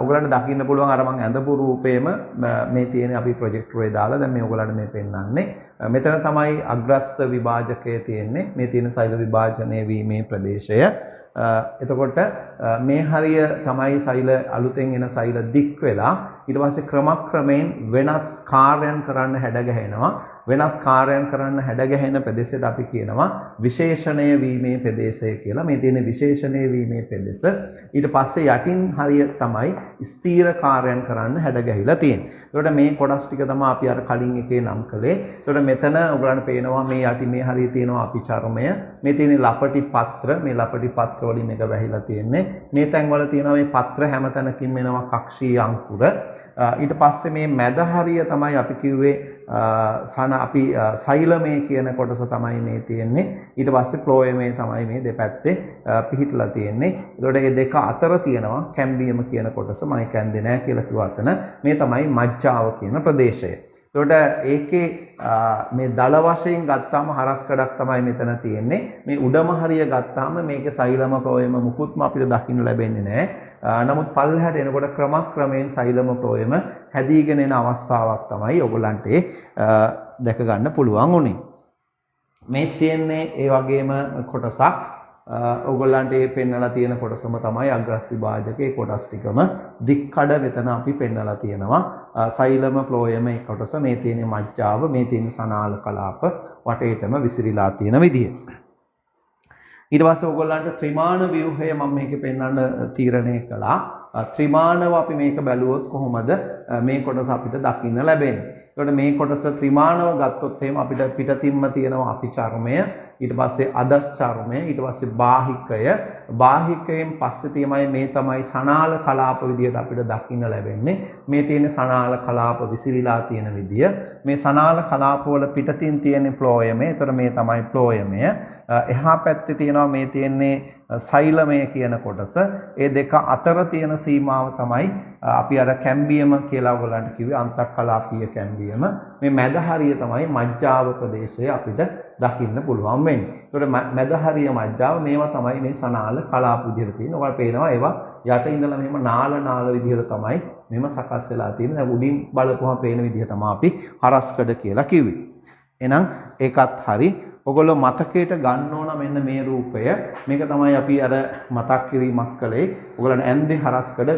[SPEAKER 1] ඔයගොල්ලන්ට දකින්න පුළුවන් අර මම ඇඳපු රූපේම මේ තියෙන අපි ප්‍රොජෙක්ටරේ දාලා දැන් මේ ඔයගොල්ලන්ට මේ පෙන්වන්නේ. මෙතන තමයි අග්‍රස්ත විභාජකය තියෙන්නේ. මේ තියෙන සෛල විභාජනය වීමේ ප්‍රදේශය. එතකොට මේ හරිය තමයි සෛල අලුතෙන් එන සෛල දික් වෙලා ඊට පස්සේ ක්‍රමක්‍රමයෙන් වෙනත් කාර්යයන් කරන්න හැඩගැහෙනවා. වෙනත් කාර්යයන් කරන්න හැඩගැහෙන ප්‍රදේශයට අපි කියනවා විශේෂණය වීමේ ප්‍රදේශය කියලා. මේ තියෙන විශේෂණය වීමේ ප්‍රදේශ ඊට පස්සේ යටින් හරිය තමයි ස්ථීර කාර්යයන් කරන්න හැඩගැහිලා තියෙන්නේ. ඒකට මේ කොටස් ටික තමයි අපි අර කලින් එකේ නම් කළේ. ඒකට මෙතන ඔයගලන්ට පේනවා මේ යටි මේ හරිය තියෙනවා අපි චර්මය. මේ තියෙන ලපටි පත්‍ර මේ ලපටි පත්‍ර වලින් එක වැහිලා තියෙන්නේ. මේ තැන් වල තියෙනවා මේ පත්‍ර හැමතැනකින් එනවා කක්ෂීය අංකුර. ඊට පස්සේ මේ මැද හරිය තමයි අපි කිව්වේ අපි සෛලමය කියන කොටස තමයි මේ තියෙන්නේ. ඊට පස්සේ ෆ්ලෝයමේ තමයි මේ දෙපැත්තේ පිහිටලා තියෙන්නේ. ඒතකොට මේ දෙක අතර තියෙනවා කැම්බියම කියන කොටස. මම කැන්දේ නැහැ කියලා කිව්ව අතන මේ තමයි මජ්ජාව කියන ප්‍රදේශය. එතකොට ඒකේ මේ දල වශයෙන් ගත්තාම හරස්කඩක් තමයි මෙතන තියෙන්නේ. මේ උඩම හරිය ගත්තාම මේකේ සෛලම ෆ්ලෝයම මුකුත්ම අපිට දකින්න ලැබෙන්නේ නැහැ. නමුත් පල්ලෙහාට එනකොට ක්‍රමක්‍රමයෙන් සෛලම ෆ්ලෝයම හැදීගෙන එන අවස්ථාවක් තමයි ඔයගොල්ලන්ට දැක ගන්න පුළුවන් උනේ. මේ තියෙන්නේ ඒ වගේම කොටසක්. ඔයගොල්ලන්ට මේ පෙන්නලා තියෙන කොටසම තමයි අග්‍රස් විභාජකේ කොටස් ටිකම දික්කඩ මෙතන අපි පෙන්නලා තියෙනවා. සෛලම ෆ්ලෝයම ඒ කොටස මේ තියෙන මජ්ජාව මේ තියෙන සනාල කලාප වටේටම විසිරීලා තියෙන විදිය. ඊට පස්සේ ඔයගොල්ලන්ට ත්‍රිමාන ව්‍යුහය මම මේකේ පෙන්වන්න තීරණය කළා. ත්‍රිමානව අපි මේක බැලුවොත් කොහොමද මේ කොටස අපිට දකින්න ලැබෙන්නේ. ඒකට මේ කොටස ත්‍රිමානව ගත්තොත් එහෙම අපිට පිටතින්ම තියෙනවා අපි චර්මය, ඊට පස්සේ අදස් චර්මය, ඊට පස්සේ බාහිකය. බාහිකයෙන් පස්සේ තමයි සනාල කලාප විදියට අපිට දකින්න ලැබෙන්නේ. මේ තියෙන සනාල කලාප විසිරීලා තියෙන විදිය. මේ සනාල කලාප වල පිටතින් තියෙන ෆ්ලෝයමේ. ඒතර මේ තමයි ෆ්ලෝයමය. එහා පැත්තේ තියෙනවා මේ තියෙන්නේ සෛලමය කියන කොටස. ඒ දෙක අතර තියෙන සීමාව තමයි අපි අර කැම්බියම කියලා ඔයගලන්ට කිව්වේ අන්තක්කලාපීය කැම්බියම. මේ මැද හරිය තමයි මජ්ජාව ප්‍රදේශය අපිට දකින්න පුළුවන් වෙන්නේ. ඒකට මැද හරිය මජ්ජාව මේවා තමයි මේ සනාල කලාප විදිහට තියෙන්නේ. ඔයාලට පේනවා ඒවා යට ඉඳලා මෙහෙම නාල විදිහට තමයි මෙහෙම සකස් වෙලා තියෙන්නේ. දැන් උඩින් බලපුවම පේන විදිහ තමයි අපි හරස්කඩ කියලා කිව්වේ. එහෙනම් ඒකත් හරි. ඔගොල්ලෝ මතකයට ගන්න ඕන මෙන්න මේ රූපය. මේක තමයි අපි අර මතක් කිරීමක් කළේ. ඔයගොල්ලන් ඇන්දේ හරස්කඩ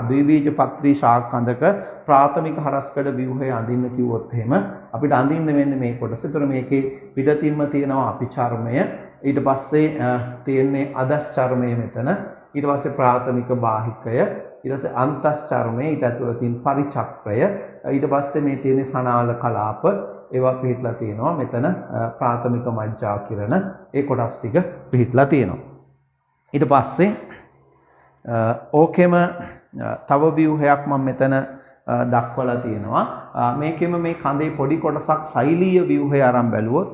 [SPEAKER 1] ද්විබීජපත්‍රී ශාකන්දක ප්‍රාථමික හරස්කඩ ව්‍යුහය අඳින්න කිව්වොත් එහෙම අපිට අඳින්න වෙන්නේ මේ කොටස. ඒතර මේකේ පිටතින්ම තියෙනවා අපි චර්මය. ඊට පස්සේ තියෙන්නේ අදස් චර්මය මෙතන. ඊට පස්සේ ප්‍රාථමික බාහිකය. ඊට පස්සේ අන්තස් චර්මය. ඊට ඇතුළත තියෙන පරිචක්‍රය. ඊට පස්සේ මේ තියෙන සනාල කලාප ඒවා පිහිටලා තියෙනවා. මෙතන ප්‍රාථමික මජ්ජා කිරණ ඒ කොටස් ටික පිහිටලා තියෙනවා. ඊට පස්සේ ඕකෙම තව ව්‍යුහයක් මම මෙතන දක්වලා තියෙනවා. මේකෙම මේ කඳේ පොඩි කොටසක් සෛලීය ව්‍යුහය අරන් බැලුවොත්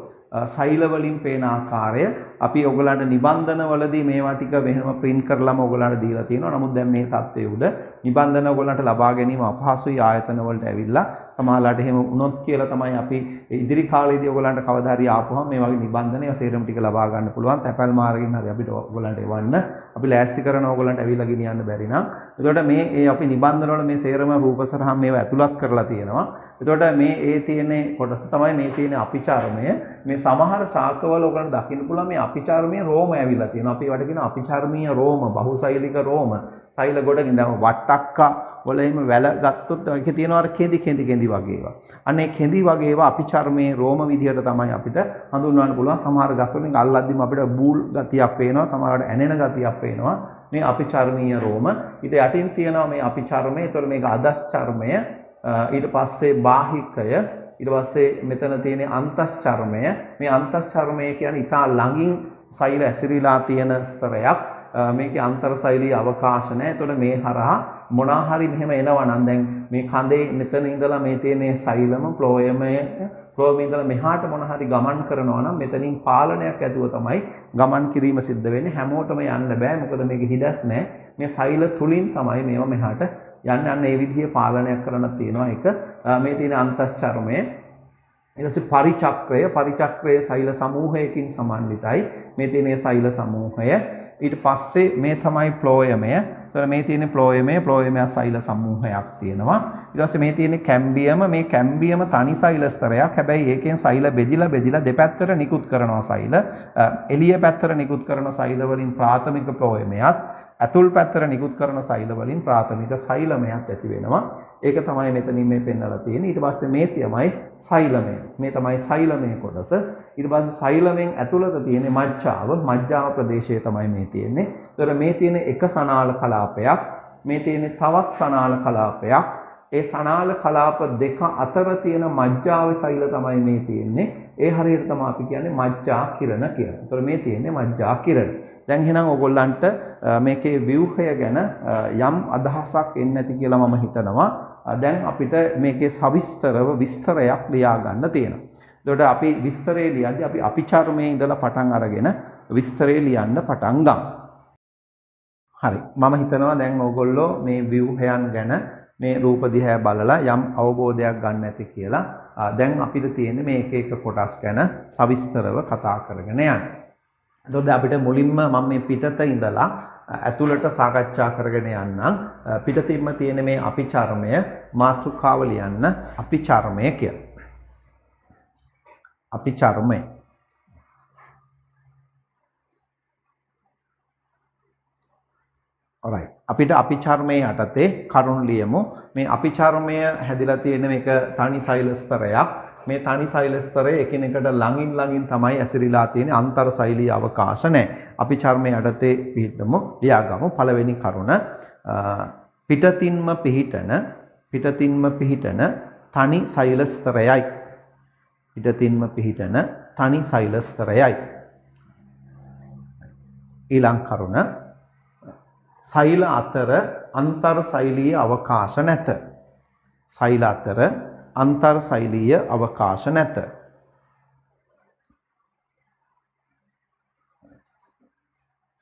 [SPEAKER 1] සෛල වලින් පේන ආකාරය අපි ඔයගලන්ට නිබන්ධන වලදී මේවා ටික වෙනම print කරලාම ඔයගලන්ට දීලා තියෙනවා. නමුත් දැන් මේ තත්ත්වයේ උඩ නිබන්ධන ඔයගලන්ට ලබා ගැනීම අපහසුයි ආයතන වලට ඇවිල්ලා. සමහරලාට එහෙම වුණොත් කියලා තමයි අපි ඉදිරි කාලේදී ඔයගලන්ට කවදා හරි ආපුවම මේ වගේ නිබන්ධන ඒවා සේරම ටික ලබා ගන්න පුළුවන්. තැපැල් මාර්ගයෙන් හරි අපිට ඔයගලන්ට එවන්න. අපි ලෑස්ති කරන ඔයගලන්ට ඇවිල්ලා ගෙනියන්න බැරි නම්. එතකොට මේ අපි නිබන්ධන වල මේ සේරම රූපසරහන් මේවා ඇතුළත් කරලා තියෙනවා. එතකොට මේ තියෙන කොටස තමයි මේ තියෙන අපිචර්මය. මේ සමහර ශාකවල ඔයගලන්ට දකින්න පුළුවන් මේ අපිචර්මයේ රෝම ඇවිල්ලා තියෙනවා. අපි ඒවට කියන අපිචර්මීය රෝම, බහුසෛලික රෝම. සෛල ගොඩකින් දැන් වට්ටක්කා වල එහෙම වැල ගත්තොත් ඒකේ තියෙනවා අර කෙඳි වගේ ඒවා. අන්න ඒ කෙඳි වගේ ඒවා අපිචර්මයේ රෝම විදිහට තමයි අපිට හඳුන්වන්න පුළුවන්. සමහර ගස් වලින් අල්ලද්දිම අපිට බූල් ගතියක් පේනවා. සමහරවට ඇනෙන ගතියක් පේනවා. මේ අපිචර්මීය රෝම. ඊට යටින් තියෙනවා මේ අපිචර්මය. ඒතකොට මේක අදස් චර්මය. ඊට පස්සේ බාහිකය. ඊට පස්සේ මෙතන තියෙන අන්තස් චර්මය. මේ අන්තස් චර්මය කියන්නේ ඉතා ළඟින් සෛල ඇසිරීලා තියෙන ස්තරයක්. මේකේ අන්තර් සෛලීය අවකාශ නැහැ. එතකොට මේ හරහා මොනවා හරි මෙහෙම එනවා නම් දැන් මේ කඳේ මෙතන ඉඳලා මේ තියෙන සෛලම ෆ්ලෝයමය ෆ්ලෝයම ඉඳලා මෙහාට මොන හරි ගමන් කරනවා නම් මෙතනින් පාලනයක් ඇතුව තමයි ගමන් කිරීම සිද්ධ වෙන්නේ. හැමෝටම යන්න බෑ මොකද මේකේ හිඩස් නැහැ. මේ සෛල තුලින් තමයි මේවා මෙහාට යන්න ඒ විදිහේ පාලනයක් කරන්න තියෙනවා. ඒක මේ තියෙන අන්තස්චර්මය ඊට පස්සේ පරිචක්‍රයේ සෛල සමූහයකින් සමන්විතයි. මේ තියෙන සෛල සමූහය ඊට පස්සේ මේ තමයි ෆ්ලෝයමය. ඒතර මේ තියෙන ෆ්ලෝයමය සෛල සමූහයක් තියෙනවා. ඊට පස්සේ මේ තියෙන කැම්බියම තනි සෛල ස්තරයක්. හැබැයි ඒකෙන් සෛල බෙදිලා දෙපැත්තට නිකුත් කරනවා සෛල. එළිය පැත්තට නිකුත් කරන සෛල වලින් ප්‍රාථමික ෆ්ලෝයමයත් ඇතුල් පැත්තට නිකුත් කරන සෛල වලින් ප්‍රාථමික සෛලමයත් ඇති වෙනවා. ඒක තමයි මෙතනින් මේ පෙන්වලා තියෙන්නේ. ඊට පස්සේ මේ තමයි සෛලමය. මේ තමයි සෛලමය කොටස. ඊට පස්සේ සෛලමෙන් ඇතුළත තියෙන මජ්ජාව ප්‍රදේශය තමයි මේ තියෙන්නේ. ඒතර මේ තියෙන එක සනාල කලාපයක්, මේ තියෙන තවත් සනාල කලාපයක්. ඒ සනාල කලාප දෙක අතර තියෙන මජ්ජාවේ සෛල තමයි මේ තියෙන්නේ. ඒ හරියට තමයි අපි කියන්නේ මජ්ජා කිරණ කියලා. ඒතර මේ තියෙන්නේ මජ්ජා කිරණ. දැන් එහෙනම් ඕගොල්ලන්ට මේකේ ව්‍යුහය ගැන යම් අදහසක් එන්නේ නැති කියලා මම හිතනවා. දැන් අපිට මේකේ සවිස්තරව විස්තරයක් ලියා ගන්න තියෙනවා. එතකොට අපි විස්තරේ ලියද්දී අපි අபிචාරමේ ඉඳලා පටන් අරගෙන විස්තරේ ලියන්න පටන් ගමු. හරි. මම හිතනවා දැන් ඕගොල්ලෝ මේ ව්‍යුහයන් ගැන මේ රූප දිහා බලලා යම් අවබෝධයක් ගන්න ඇති කියලා. දැන් අපිට තියෙන්නේ මේ එක කොටස් ගැන සවිස්තරව කතා කරගෙන යන්න. එතකොට අපිට මුලින්ම මම මේ පිටත ඉඳලා ඇතුළට සාකච්ඡා කරගෙන යන්නම්. පිටතින්ම තියෙන මේ අபிචර්මය මාතෘකාව ලියන්න අபிචර්මය කියලා. අபிචර්මය. alright. අපිට අபிචර්මයේ යටතේ කරුණු ලියමු. මේ අபிචර්මය හැදිලා තියෙන මේක තනි සෛල ස්තරයක්. මේ තනි සෛල ස්තරය එකිනෙකට ළඟින් තමයි ඇසිරීලා තියෙන්නේ. අන්තර් සෛලීය අවකාශ නැහැ. අපි චර්මයේ යටතේ පිහිටමු ලියාගමු. පළවෙනි කරුණ පිටතින්ම පිහිටන තනි සෛල ස්තරයයි. පිටතින්ම පිහිටන තනි සෛල ස්තරයයි. ඊළඟ කරුණ සෛල අතර අන්තර් සෛලීය අවකාශ නැත. සෛල අතර අන්තර් සෛලීය අවකාශ නැත.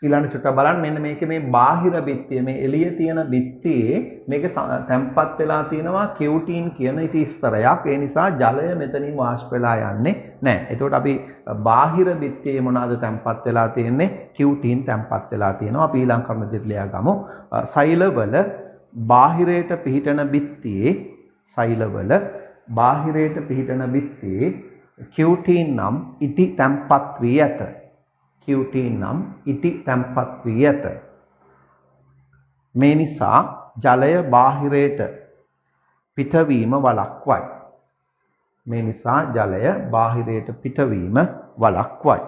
[SPEAKER 1] ඊළඟ චුට්ටක් බලන්න මෙන්න මේකේ මේ බාහිර බිත්තිය මේ එළිය තියෙන බිත්තියේ මේක තැම්පත් වෙලා තියෙනවා කියුටින් කියන ඉති ස්තරයක්. ඒ නිසා ජලය මෙතනින් වාෂ්ප වෙලා යන්නේ නැහැ. එතකොට අපි බාහිර බිත්තියේ මොනවාද තැම්පත් වෙලා තියෙන්නේ? කියුටින් තැම්පත් වෙලා තියෙනවා. අපි ඊළඟ කරුණ දෙක ලියා ගමු. සෛලවල බාහිරයට පිහිටන බිත්තියේ සෛලවල බාහිරයට පිහිටන බිත්තියේ කියුටින් නම් ඉති තැම්පත් වී ඇත. කියුටින් නම් ඉති තැම්පත් වී ඇත. මේ නිසා ජලය බාහිරයට පිටවීම වළක්වයි. මේ නිසා ජලය බාහිරයට පිටවීම වළක්වයි.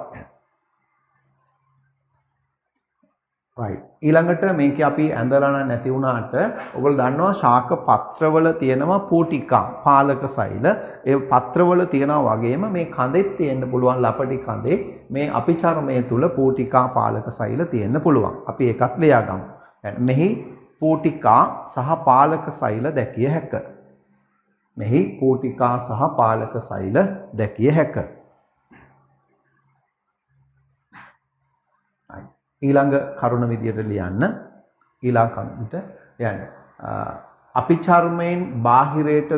[SPEAKER 1] right. ඊළඟට මේකේ අපි ඇඳලා නැති වුණාට ඔයගොල්ලෝ දන්නවා ශාක පත්‍රවල තියෙනවා පූටිකා පාලක සෛල. ඒ පත්‍රවල තියෙනවා වගේම මේ කඳෙත් තියෙන්න පුළුවන් ලපටි කඳේ මේ අபிචර්මයේ තුල පූටිකා පාලක සෛල තියෙන්න පුළුවන්. අපි ඒකත් ලියාගමු. මෙහි පූටිකා සහ පාලක සෛල දැකිය හැක. මෙහි පූටිකා සහ පාලක සෛල දැකිය හැක. ඊළඟ කරුණ විදියට ලියන්න. ඊළඟ කරුණට යන්න. අபிචර්මයෙන් බාහිරයට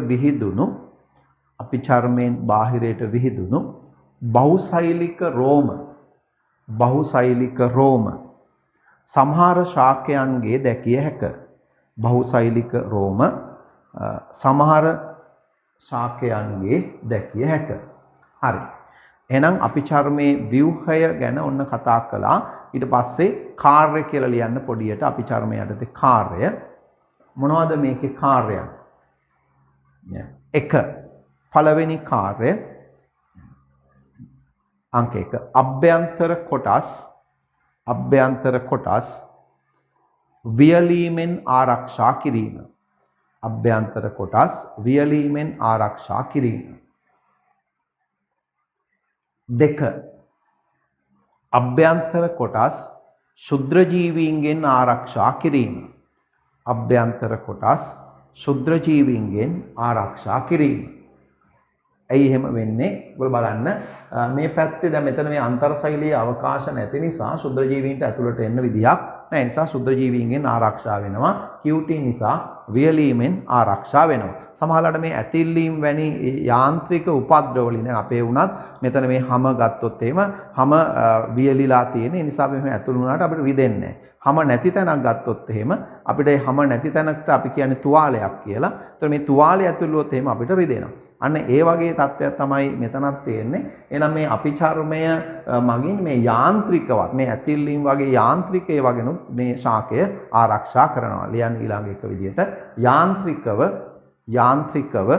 [SPEAKER 1] විහිදුණු බහුසෛලික රෝම සමහර ශාකයන්ගේ දැකිය හැක. බහුසෛලික රෝම සමහර ශාකයන්ගේ දැකිය හැක. හරි. එහෙනම් අபிචර්මයේ ව්‍යුහය ගැන ඔන්න කතා කළා. ඊට පස්සේ කාර්ය කියලා ලියන්න පොඩියට අபிචර්මයේ යටතේ කාර්ය මොනවද මේකේ කාර්යයන්? 1 පළවෙනි කාර්ය අංක 1 අභ්‍යන්තර කොටස් වියලීමෙන් ආරක්ෂා කිරීම. අභ්‍යන්තර කොටස් වියලීමෙන් ආරක්ෂා කිරීම. 2 අභ්‍යන්තර කොටස් ශුද්‍රජීවීන්ගෙන් ආරක්ෂා කිරීම. අභ්‍යන්තර කොටස් ශුද්‍ර ජීවීන්ගෙන් ආරක්ෂා කිරීම. ඇයි එහෙම වෙන්නේ? ඔයගොල්ලෝ බලන්න මේ පැත්තේ දැන් මෙතන මේ අන්තර්ශෛලීය අවකාශ නැති නිසා ශුද්‍ර ජීවීන්ට ඇතුළට එන්න විදියක් නැහැ. ඒ නිසා ශුද්‍ර ජීවීන්ගෙන් ආරක්ෂා වෙනවා. QT නිසා වියලීමෙන් ආරක්ෂා වෙනවා. සමහරවිට මේ ඇතිල්ලීම් වැනි යාන්ත්‍රික උපද්‍රව වලින් දැන් අපේ වුණත් මෙතන මේ හැම ගත්තොත් එහෙම හැම වියලිලා තියෙන නිසා අපි මෙහෙම ඇතුළු වුණාට අපිට රිදෙන්නේ නැහැ. හැම නැති තැනක් ගත්තොත් එහෙම අපිට හැම නැති තැනකට අපි කියන්නේ තුවාලයක් කියලා. ඒතර මේ තුවාලය ඇතුළුවොත් එහෙම අපිට රිදෙනවා. අන්න ඒ වගේ තත්ත්වයක් තමයි මෙතනත් තියෙන්නේ. එහෙනම් මේ අපිචර්මය මගින් මේ යාන්ත්‍රිකවත් මේ ඇතිල්ලීම් වගේ යාන්ත්‍රිකයේ වගේනුත් මේ ශාකය ආරක්ෂා කරනවා. ලියන්න ඊළඟ එක විදිහට යාන්ත්‍රිකව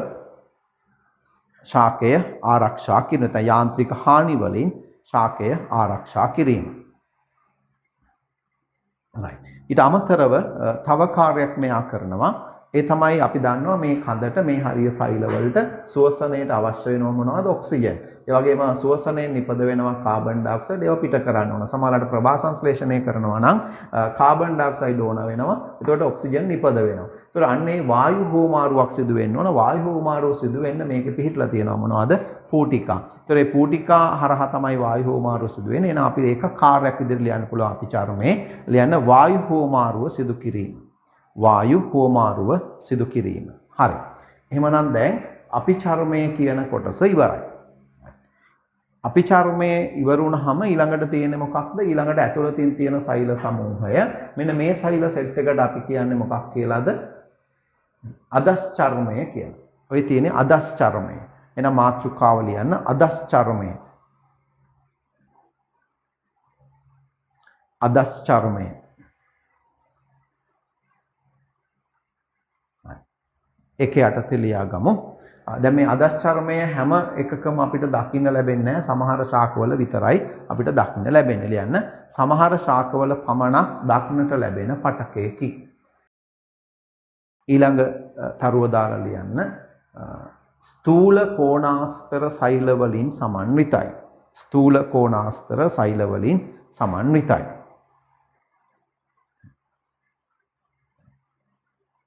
[SPEAKER 1] ශාකය ආරක්ෂා කිරීම. නැත්නම් යාන්ත්‍රික හානි වලින් ශාකය ආරක්ෂා කිරීම. right. ඊට අමතරව තව කාර්යයක් මෙයා කරනවා. ඒ තමයි අපි දන්නවා මේ කඳට මේ හරිය සෛල වලට ශ්වසනයට අවශ්‍ය වෙනව මොනවද? ඔක්සිජන්. ඒ වගේම ශ්වසනයෙන් නිපද වෙනවා කාබන් ඩයොක්සයිඩ්. ඒවා පිට කරන්න ඕන. සමහරවිට ප්‍රභා සංශ්ලේෂණය කරනවා නම් කාබන් ඩයොක්සයිඩ් ඕන වෙනවා. එතකොට ඔක්සිජන් නිපද වෙනවා. ඒතකොට අන්නේ වායු හුවමාරුවක් සිදු වෙන්න ඕන. වායු හුවමාරුව සිදු වෙන්න මේකේ පිහිටලා තියෙනවා මොනවද? පූටිකා. ඒතකොට මේ පූටිකා හරහා තමයි වායු හුවමාරුව සිදු වෙන්නේ. එහෙනම් අපි ඒක කාර්යයක් විදිහට ලියන්න පුළුවන් අපි චර්මයේ ලියන්න වායු හුවමාරුව සිදු කිරීම. වායු හුවමාරුව සිදු කිරීම. හරි. එහෙමනම් දැන් අපි චර්මය කියන කොටස ඉවරයි. අපි චර්මය ඉවර වුණාම ඊළඟට තියෙන්නේ මොකක්ද? ඊළඟට ඇතුළතින් තියෙන සෛල සමූහය. මෙන්න මේ සෛල සෙට් එකට අපි කියන්නේ මොකක් කියලාද? අදස් චර්මය කියලා. ඔය තියෙන්නේ අදස් චර්මය. එහෙනම් මාතෘකාව ලියන්න අදස් චර්මය. අදස් චර්මය. ඒකේ යටතේ ලියාගමු. දැන් මේ අදස් චර්මය හැම එකකම අපිට දකින්න ලැබෙන්නේ නැහැ. සමහර ශාකවල විතරයි අපිට දකින්න ලැබෙන්නේ. ලියන්න සමහර ශාකවල පමණක් දක්නට ලැබෙන පටකයකි. ඊළඟ තරුව දාලා ලියන්න ස්ථූල කෝණාස්තර සෛල වලින් සමන්විතයි. ස්ථූල කෝණාස්තර සෛල වලින් සමන්විතයි.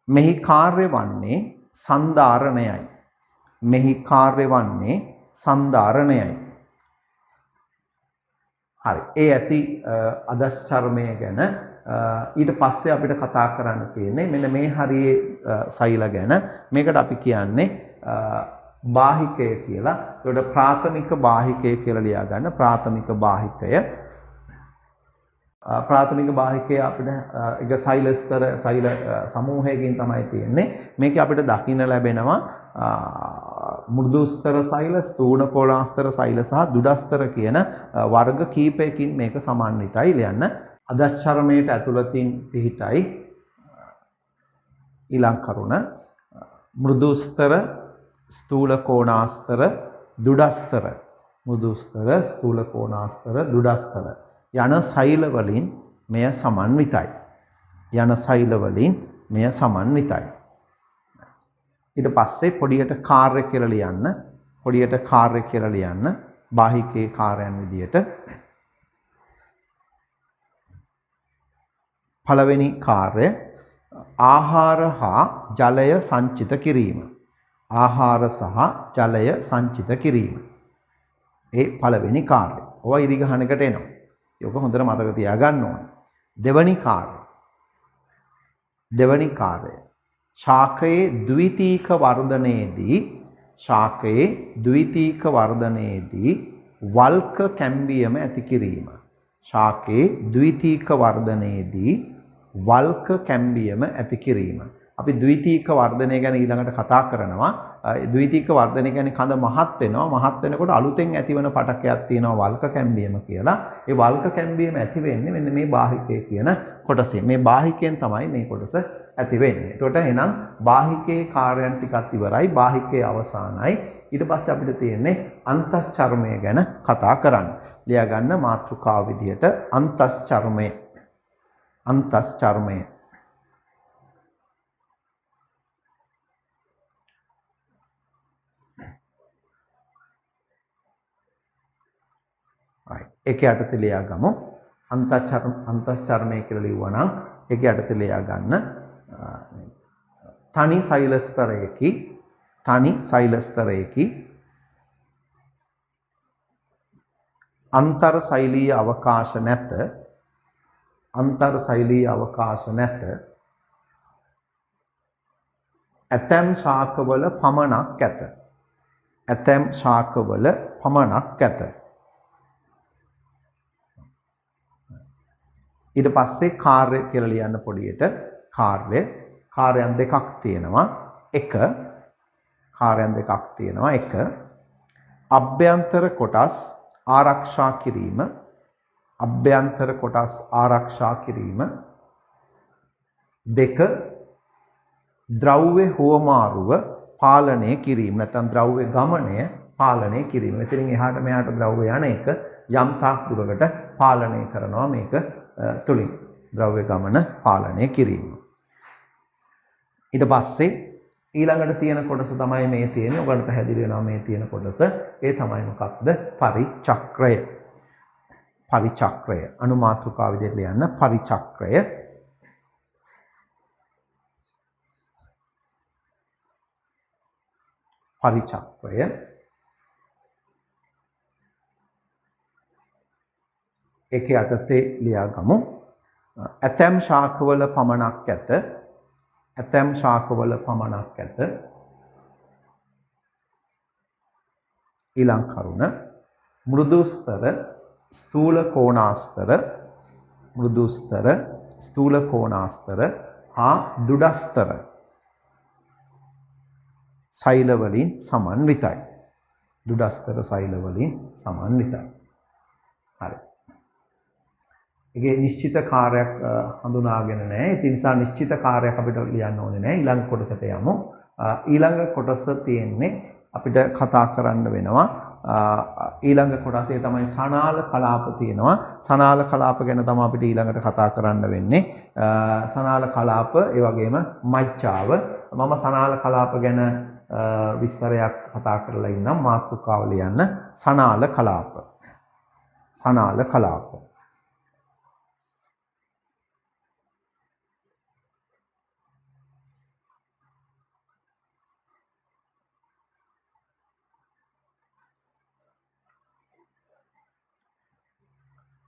[SPEAKER 1] මෙහි කාර්ය වන්නේ සන්ධාරණයයි. මෙහි කාර්ය වන්නේ සන්ධාරණයයි. හරි. ඒ ඇති අදස් චර්මය ගැන ඊට පස්සේ අපිට කතා කරන්න තියෙන්නේ මෙන්න මේ හරියේ සෛල ගැන. මේකට අපි කියන්නේ බාහිකය කියලා. ඒකට ප්‍රාථමික බාහිකය කියලා ලියා ගන්න. ප්‍රාථමික බාහිකය. ප්‍රාථමික බාහිකය අපිට එක සෛල ස්තර සෛල සමූහයකින් තමයි තියෙන්නේ. මේක අපිට දකින්න ලැබෙනවා මෘදු ස්තර සෛල, ස්ථූල කෝණාස්තර සෛල සහ දුඩස්තර කියන වර්ග කීපයකින් මේක සමන්විතයි. ලියන්න අදස් චර්මයට ඇතුළතින් පිහිටයි ඊළඟ කරුණ මෘදු ස්තර, ස්ථූල කෝණාස්තර, දුඩස්තර. මෘදු ස්තර, ස්ථූල කෝණාස්තර, දුඩස්තර යන සෛල වලින් මෙය සමන්විතයි. යන සෛල වලින් මෙය සමන්විතයි. ඊට පස්සේ පොඩියට කාර්ය කියලා ලියන්න. පොඩියට කාර්ය කියලා ලියන්න. බාහිකේ කාර්යයන් විදියට. පළවෙනි කාර්ය ආහාර හා ජලය සංචිත කිරීම. ආහාර සහ ජලය සංචිත කිරීම. ඒ පළවෙනි කාර්යය. ඔය ඉරිගහනකට එනවා. ඒක හොඳට මතක තියාගන්න ඕනේ. දෙවනි කාර්යය. දෙවනි කාර්යය ශාකයේ ද්විතීක වර්ධනයේදී වල්ක කැම්බියම ඇති කිරීම. ශාකයේ ද්විතීක වර්ධනයේදී වල්ක කැම්බියම ඇති කිරීම. අපි ද්විතීක වර්ධනය ගැන ඊළඟට කතා කරනවා. ද්විතීක වර්ධනය කියන්නේ කඳ මහත් වෙනවා. මහත් වෙනකොට අලුතෙන් ඇතිවන පටකයක් තියෙනවා වල්ක කැම්බියම කියලා. ඒ වල්ක කැම්බියම ඇති වෙන්නේ මෙන්න මේ බාහිකය කියන කොටසෙන්. මේ බාහිකයෙන් තමයි මේ කොටස ඇති වෙන්නේ. එතකොට එහෙනම් බාහිකයේ කාර්යයන් ටිකක් ඉවරයි. බාහිකයේ අවසానයි. ඊට පස්සේ අපිට තියෙන්නේ අන්තස් චර්මය ගැන කතා කරන්න. ලියා ගන්න මාතෘකාව විදිහට අන්තස් චර්මය. අන්තස් චර්මය. ඒක යටතේ ලියා ගමු. අන්තස් චර්මය කියලා ලිව්වා නම් ඒක යටතේ ලියා ගන්න තනි සෛල ස්තරයකි අන්තර් සෛලීය අවකාශ නැත ඇතැම් ශාකවල පමණක් ඇත ඊට පස්සේ කාර්ය කියලා ලියන්න පොඩියට කාර්යයන් දෙකක් තියෙනවා එක අභ්‍යන්තර කොටස් ආරක්ෂා කිරීම දෙක ද්‍රව්‍ය හුවමාරුව පාලනය කිරීම නැත්නම් ද්‍රව්‍ය ගමනය පාලනය කිරීම. එතනින් එහාට මෙහාට ද්‍රව්‍ය යන එක යම් තාක් දුරකට පාලනය කරනවා මේක තුලින් ද්‍රව්‍ය ගමන පාලනය කිරීම. ඊට පස්සේ ඊළඟට තියෙන කොටස තමයි මේ තියෙන්නේ. ඔයගලට පැහැදිලි වෙනවා මේ තියෙන කොටස. ඒ තමයි මොකක්ද? පරිචක්‍රය. අනුමාතෘකාව විදිහට ලියන්න පරිචක්‍රය. ඒකේ යටතේ ලියා ගමු. ඇතැම් ශාකවල පමණක් ඇත. ඊළඟ කරුණ මෘදු ස්තර ස්ථූල කෝණාස්තර හා දුඩස්තර සෛල වලින් සමන්විතයි. හරි. ඒකේ නිශ්චිත කාර්යයක් හඳුනාගෙන නැහැ. ඒ නිසා නිශ්චිත කාර්යයක් අපිට ලියන්න ඕනේ නැහැ. ඊළඟ කොටසට යමු. ඊළඟ කොටස තියෙන්නේ අපිට කතා කරන්න වෙනවා. ඊළඟ කොටසේ තමයි සනාල කලාප තියෙනවා. සනාල කලාප ගැන තමයි අපිට ඊළඟට කතා කරන්න වෙන්නේ. සනාල කලාප ඒ වගේම මච්ඡාව. මම සනාල කලාප ගැන විස්තරයක් කතා කරලා ඉන්නම්. මාතෘකාව ලියන්න සනාල කලාප.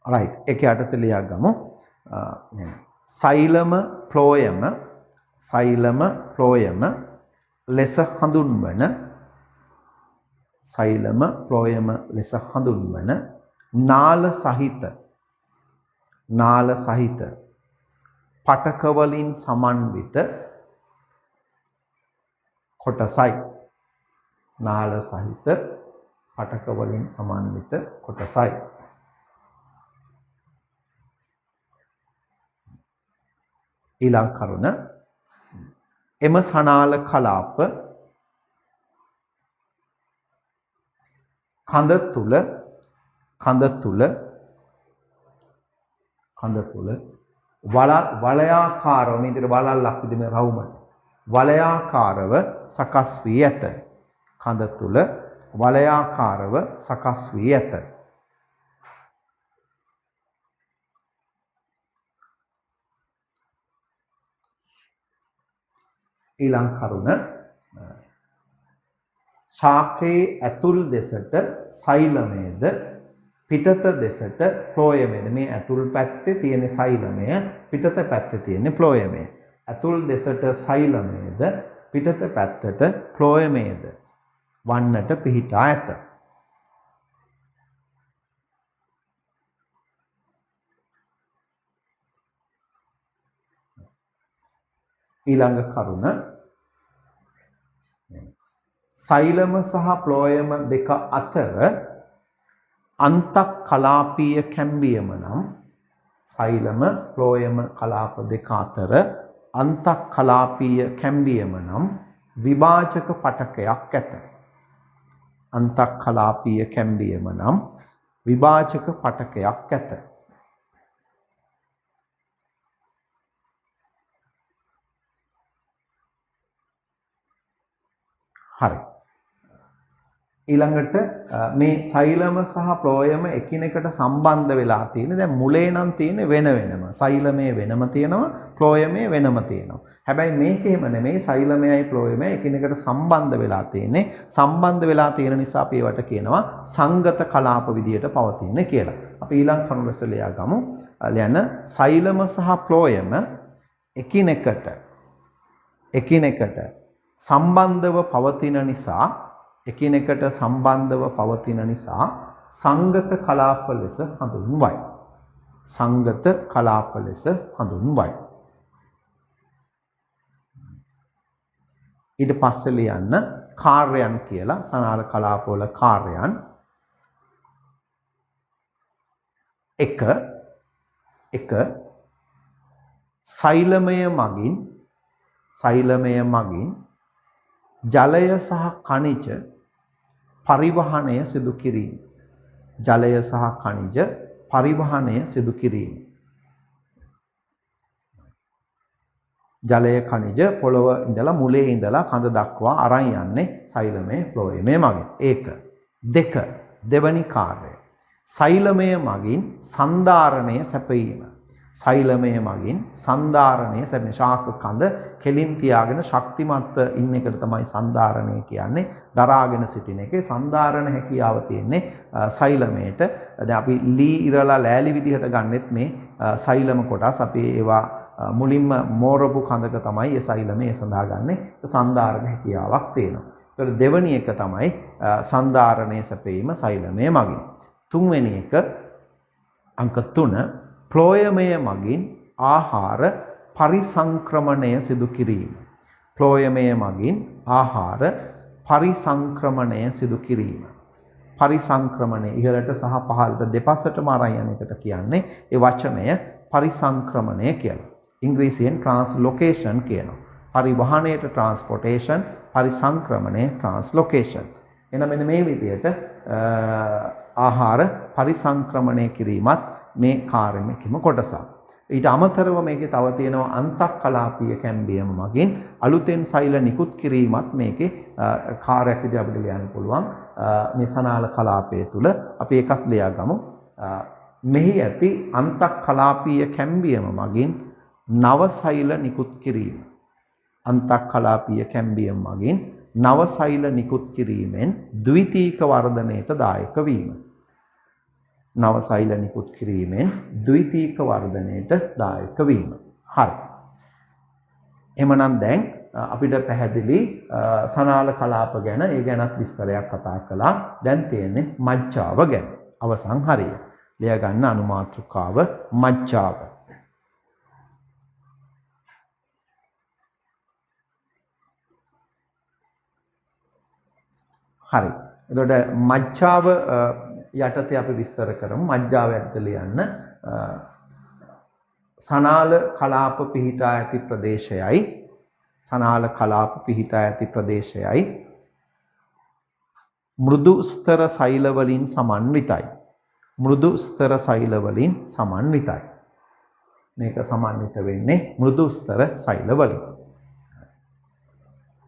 [SPEAKER 1] right ඒක යටතේ ලියා ගමු. සෛලම ප්ලෝයම ලෙස හඳුන්වන නාල සහිත පටක වලින් සමන්විත කොටසයි. ඊළඟ කරුණ එම සනාල කලාප කඳ තුල වලයාකාරව මේ විදිහට වලල්ලක් විදිහේ රවුමක් වලයාකාරව සකස් වී ඇත. කඳ තුල වලයාකාරව සකස් වී ඇත. ඊළඟ කරුණ ශාකයේ ඇතුල් දෙසට සෛලමයද පිටත දෙසට ෆ්ලෝයමයද. මේ ඇතුල් පැත්තේ තියෙන සෛලමය පිටත පැත්තේ තියෙන ෆ්ලෝයමය. ඇතුල් දෙසට සෛලමයද පිටත පැත්තට ෆ්ලෝයමයද වන්නට පිහිටා ඇත. ඊළඟ කරුණ සෛලම සහ ෆ්ලෝයම දෙක අතර අන්තක් කලාපීය කැම්බියම නම් සෛලම ෆ්ලෝයම කලාප දෙක අතර අන්තක් කලාපීය කැම්බියම නම් විභාජක පටකයක් ඇත. අන්තක් කලාපීය කැම්බියම නම් විභාජක පටකයක් ඇත. හරි. ඊළඟට මේ සෛලම සහ ප්ලෝයම එකිනෙකට සම්බන්ධ වෙලා තියෙන. දැන් මුලේ නම් තියෙන්නේ වෙන වෙනම. සෛලමේ වෙනම තියෙනවා, ප්ලෝයමේ වෙනම තියෙනවා. හැබැයි මේක එහෙම නෙමෙයි. සෛලමයයි ප්ලෝයමයි එකිනෙකට සම්බන්ධ වෙලා තියෙන්නේ. සම්බන්ධ වෙලා තියෙන නිසා අපි ඒවට කියනවා සංගත කලාප විදියට පවතින කියලා. අපි ඊළඟ කරුණ ලෙස ලියා ගමු. ලියන්න සෛලම සහ ප්ලෝයම එකිනෙකට සම්බන්ධව පවතින නිසා සංගත කලාප ලෙස හඳුන්වයි. සංගත කලාප ලෙස හඳුන්වයි. ඊට පස්සේ ලියන්න කාර්යයන් කියලා. සනාල කලාපවල කාර්යයන් එක සෛලමය මගින් ජලය සහ khනිජ පරිවහණය සිදු කිරීම. ජලය සහ khනිජ පරිවහණය සිදු කිරීම. ජලය khනිජ පොළව ඉඳලා මුලේ ඉඳලා කඳ දක්වා අරන් යන්නේ සෛලමය ප්ලෝයමය මගින්. ඒක. දෙක දෙවනි කාර්යය. සෛලමය මගින් සන්ධාරණය සැපයීම. සෛලමය මගින් සන්ධාරණය සැපයීම. ශාක කඳ කෙලින් තියාගෙන ශක්තිමත්ව ඉන්න එකට තමයි සන්ධාරණය කියන්නේ. දරාගෙන සිටින එකේ සන්ධාරණ හැකියාව තියෙන්නේ සෛලමයට. දැන් අපි ලී ඉරලා ලෑලි විදිහට ගන්නෙත් මේ සෛලම කොටස්. අපි ඒවා මුලින්ම මෝරපු කඳක තමයි ඒ සෛලමය සඳහා ගන්නෙ. සන්ධාරණ හැකියාවක් තියෙනවා. ඒතකොට දෙවැනි එක තමයි සන්ධාරණය සැපයීම සෛලමය මගින්. තුන්වෙනි එක අංක 3 ප්ලෝයමය මගින් ආහාර පරිසංක්‍රමණය සිදු කිරීම. ප්ලෝයමය මගින් ආහාර පරිසංක්‍රමණය සිදු කිරීම. පරිසංක්‍රමණය ඉහළට සහ පහළට දෙපසටම අරන් යන එකට කියන්නේ ඒ වචනය පරිසංක්‍රමණය කියලා. ඉංග්‍රීසියෙන් ට්‍රාන්ස්ලොකේෂන් කියනවා. පරිවහණයට ට්‍රාන්ස්පෝර්ටේෂන්, පරිසංක්‍රමණය ට්‍රාන්ස්ලොකේෂන්. එහෙනම් මෙන්න මේ විදිහට ආහාර පරිසංක්‍රමණය කිරීමත් මේ කාර්යමකින්ම කොටසක්. ඊට අමතරව මේකේ තව තියෙනවා අන්තක්කලාපීය කැම්බියම මගින් අලුතෙන් සෛල නිකුත් කිරීමත් මේකේ කාර්යයක් විදිහට අපිට ලියන්න පුළුවන්. මේ සනාල කලාපය තුල අපි ඒකත් ලියා ගමු. මෙහි ඇති අන්තක්කලාපීය කැම්බියම මගින් නව සෛල නිකුත් කිරීම. අන්තක්කලාපීය කැම්බියම මගින් නව සෛල නිකුත් කිරීමෙන් ද්විතීක වර්ධනයට දායක වීම. නව සෛල නිකුත් කිරීමෙන් ද්විතීක වර්ධනයට දායක වීම. හරි. එමනම් දැන් අපිට පැහැදිලි සනාල කලාප ගැන, ඒ ගැනත් විස්තරයක් කතා කළා. දැන් තියෙන්නේ මජ්ජාව ගැන. අවසන් හරිය. ලියා ගන්න අනුමාතෘකාව මජ්ජාව. හරි. එතකොට මජ්ජාව යටතේ අපි විස්තර කරමු. මජ්ජාව ඇතුළේ ලියන්න සනාල කලාප පිහිටා ඇති ප්‍රදේශයයි මෘදු ස්තර සෛල වලින් සමන්විතයි. මෘදු ස්තර සෛල වලින් සමන්විතයි. මේක සමන්විත වෙන්නේ මෘදු ස්තර සෛල වලින්.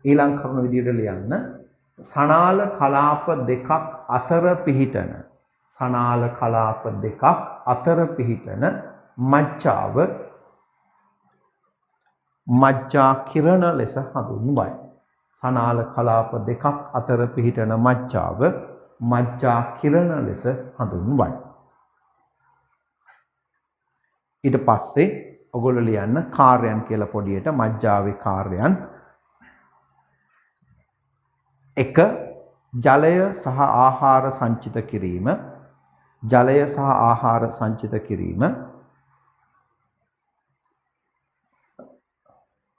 [SPEAKER 1] ඊළඟ කරුණ විදිහට ලියන්න සනාල කලාප දෙකක් අතර පිහිටන මජ්ජාව මජ්ජා කිරණ ලෙස හඳුන්වයි. සනාල කලාප දෙකක් අතර පිහිටන මජ්ජාව මජ්ජා කිරණ ලෙස හඳුන්වයි. ඊට පස්සේ ඔයගොල්ලෝ ලියන්න කාර්යයන් කියලා පොඩියට මජ්ජාවේ කාර්යයන්. 1 ජලය සහ ආහාර සංචිත කිරීම.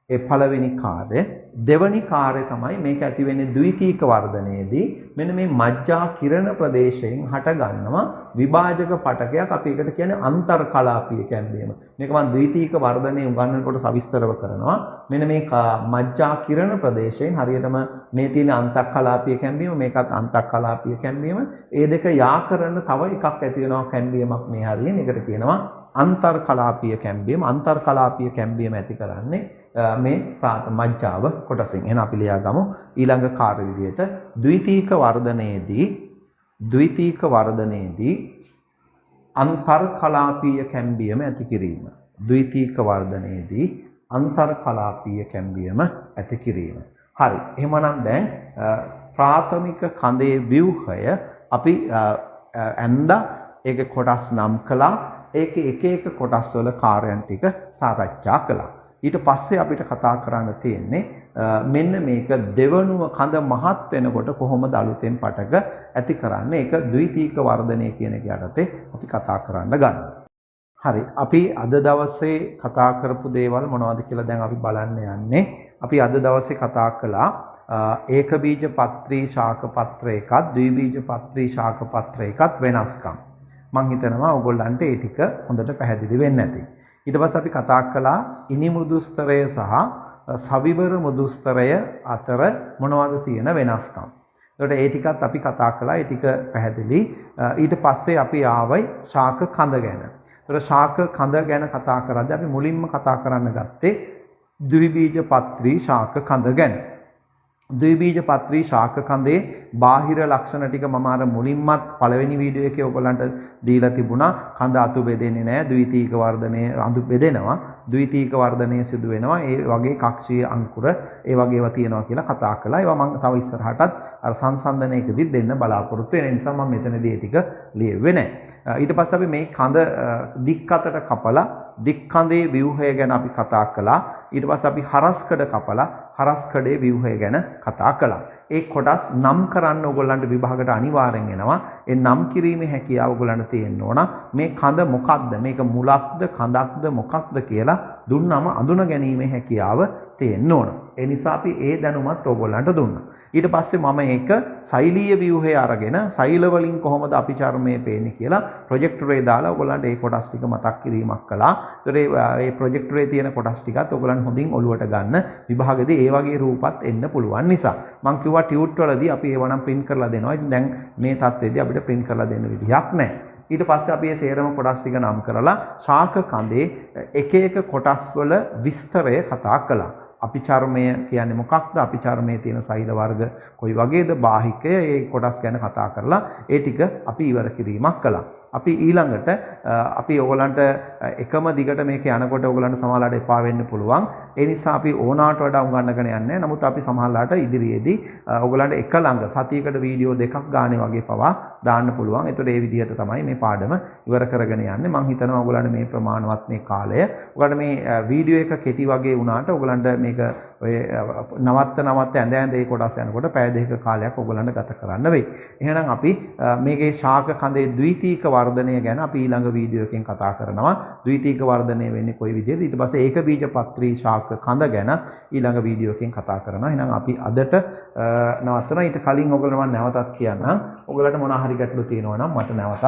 [SPEAKER 1] ඒ පළවෙනි කාර්යය. දෙවැනි කාර්යය තමයි මේක ඇති වෙන්නේ ද්විතීක වර්ධනයේදී. මෙන්න මේ මජ්ජා කිරණ ප්‍රදේශයෙන් හට ගන්නවා විභාජක පටකයක්. අපි ඒකට කියන්නේ අන්තර්කලාපීය කැම්බියම. මේක මම ද්විතීක වර්ධනයේ උගන්වනකොට සවිස්තරව කරනවා. මෙන්න මේ මජ්ජා කිරණ ප්‍රදේශයෙන් හරියටම මේ තියෙන අන්තර්කලාපීය කැම්බියම, මේකත් අන්තර්කලාපීය කැම්බියම. ඒ දෙක යා කරන තව එකක් ඇති වෙනවා කැම්බියමක් මේ හරියෙන්. ඒකට කියනවා අන්තර්කලාපීය කැම්බියම. අන්තර්කලාපීය කැම්බියම ඇති කරන්නේ මේ මජ්ජාව කොටසින්. එහෙනම් අපි ලියා ගමු ඊළඟ කාර්ය විදියට ද්විතීක වර්ධනයේදී අන්තර්කලාපීය කැම්බියම ඇති කිරීම. ද්විතීක වර්ධනයේදී අන්තර්කලාපීය කැම්බියම ඇති කිරීම. හරි. එහෙමනම් දැන් ප්‍රාථමික කඳේ ව්‍යුහය අපි ඇන්දා ඒක කොටස් නම් කළා. ඒකේ එක එක කොටස් වල කාර්යයන් ටික සාකච්ඡා කළා. ඊට පස්සේ අපිට කතා කරන්න තියෙන්නේ මෙන්න මේක දෙවනුව කඳ මහත් වෙනකොට කොහොමද අලුතෙන් පටක ඇති කරන්නේ. ඒක ද්විතීක වර්ධනය කියන එක යටතේ අපි කතා කරන්න ගන්නවා. හරි. අපි අද දවසේ කතා කරපු දේවල් මොනවද කියලා දැන් අපි බලන්න යන්නේ. අපි අද දවසේ කතා කළා ඒක බීජ පත්‍රී ශාක පත්‍ර එකත් ද්විබීජ පත්‍රී ශාක පත්‍ර එකත් වෙනස්කම්. මම හිතනවා ඔයගොල්ලන්ට ඒ ටික හොඳට පැහැදිලි වෙන්න ඇති. ඊට පස්සේ අපි කතා කළා ඉනි මෘදු ස්තරය සහ සවිවර මෘදු ස්තරය අතර මොනවද තියෙන වෙනස්කම්. ඒකට ඒ ටිකත් අපි කතා කළා. ඒ ටික පැහැදිලි. ඊට පස්සේ අපි ආවයි ශාක කඳ ගැන. ඒතර ශාක කඳ ගැන කතා කරද්දී අපි මුලින්ම කතා කරන්න ගත්තේ ද්විබීජ පත්‍රී ශාක කඳ ගැන. ද්විබීජ පත්‍රී ශාක කඳේ බාහිර ලක්ෂණ ටික මම අර මුලින්මත් පළවෙනි වීඩියෝ එකේ ඔයගොල්ලන්ට දීලා තිබුණා. කඳ අතු බෙදෙන්නේ නැහැ. ද්විතීක වර්ධනයේ අඳු බෙදෙනවා. ද්විතීක වර්ධනයේ සිදු වෙනවා. ඒ වගේ කක්ෂීය අංකුර ඒ වගේවා තියෙනවා කියලා කතා කළා. ඒවා මම තව ඉස්සරහටත් අර සංසන්දනයකදී දෙන්න බලාපොරොත්තු වෙන නිසා මම මෙතනදී ඒ ටික ලියෙන්නේ නැහැ. ඊට පස්සේ අපි මේ කඳ දික් අතට කපලා දික් කඳේ ව්‍යුහය ගැන අපි කතා කළා. ඊට පස්සේ අපි හරස්කඩ කපලා හරස්කඩේ ව්‍යුහය ගැන කතා කළා. ඒ කොටස් නම් කරන්න ඕගොල්ලන්ට විභාගයට අනිවාර්යෙන් එනවා. ඒ නම් කිරීමේ හැකියාව ඕගොල්ලන්ට තියෙන්න ඕන. මේ කඳ මොකක්ද? මේක මුලක්ද කඳක්ද මොකක්ද කියලා දුන්නම අඳුන ගැනීමේ හැකියාව තියෙන්න ඕන. ඒ නිසා අපි ඒ දැනුමත් ඕගොල්ලන්ට දුන්නා. ඊට පස්සේ මම ඒක සෛලීය ව්‍යුහය අරගෙන සෛල වලින් කොහොමද අපි චර්මයේ පේන්නේ කියලා ප්‍රොජෙක්ටරේ දාලා ඕගොල්ලන්ට ඒ කොටස් ටික මතක් කිරීමක් කළා. ඒතර ඒ ප්‍රොජෙක්ටරේ තියෙන කොටස් ටිකත් ඕගොල්ලන් හොඳින් ඔලුවට ගන්න. විභාගෙදී ඒ වගේ රූපත් එන්න පුළුවන් නිසා මම කිව්වා ටියුට් වලදී අපි ඒව නම් print කරලා දෙනවා. ඉතින් දැන් මේ තත්ත්වෙදී අපිට print කරලා දෙන්න විදිහක් නැහැ. ඊට පස්සේ අපි මේ සේරම කොටස් ටික නම් කරලා ශාක කඳේ එක එක කොටස් වල විස්තරය කතා කළා. අපි චර්මය කියන්නේ මොකක්ද? අපි චර්මයේ තියෙන සෛල වර්ග කොයි වගේද? බාහිකය ඒ කොටස් ගැන කතා කරලා ඒ ටික අපි ඉවර කිරීමක් කළා. අපි ඊළඟට අපි ඕගලන්ට එකම දිගට මේක යනකොට ඕගලන්ට සමහරලාට එපා වෙන්න පුළුවන්. ඒ නිසා අපි ඕනාට වඩා උගන්නගෙන යන්නේ. නමුත් අපි සමහරලාට ඉදිරියේදී ඕගලන්ට එක ළඟ සතියකට වීඩියෝ දෙකක් ගානේ වගේ පවා දාන්න පුළුවන්. ඒතකොට ඒ විදිහට තමයි මේ පාඩම ඉවර කරගෙන යන්නේ. මම හිතනවා ඕගලන්ට මේ ප්‍රමාණවත් මේ කාලය ඕගලන්ට මේ වීඩියෝ එක කෙටි වගේ වුණාට ඕගලන්ට මේක ඔය නවත්ත ඇඳ ඒ කොටස් යනකොට පැය දෙකක කාලයක් ඕගලන්ට ගත කරන්න වෙයි. එහෙනම් අපි මේකේ ශාක කඳේ ද්විතීක වර්ධනය ගැන අපි ඊළඟ වීඩියෝ එකෙන් කතා කරනවා. ද්විතීක වර්ධනය වෙන්නේ කොයි විදිහද? ඊට පස්සේ ඒක බීජ පත්‍රී ශාක කඳ ගැන ඊළඟ වීඩියෝ එකෙන් කතා කරනවා. එහෙනම් අපි අදට නවත්තනවා. ඊට කලින් ඔයගොල්ලෝ මම නැවතත් කියන්නම්. ඔයගොල්ලන්ට මොනවා හරි ගැටලු තියෙනවා නම් මට නැවතත්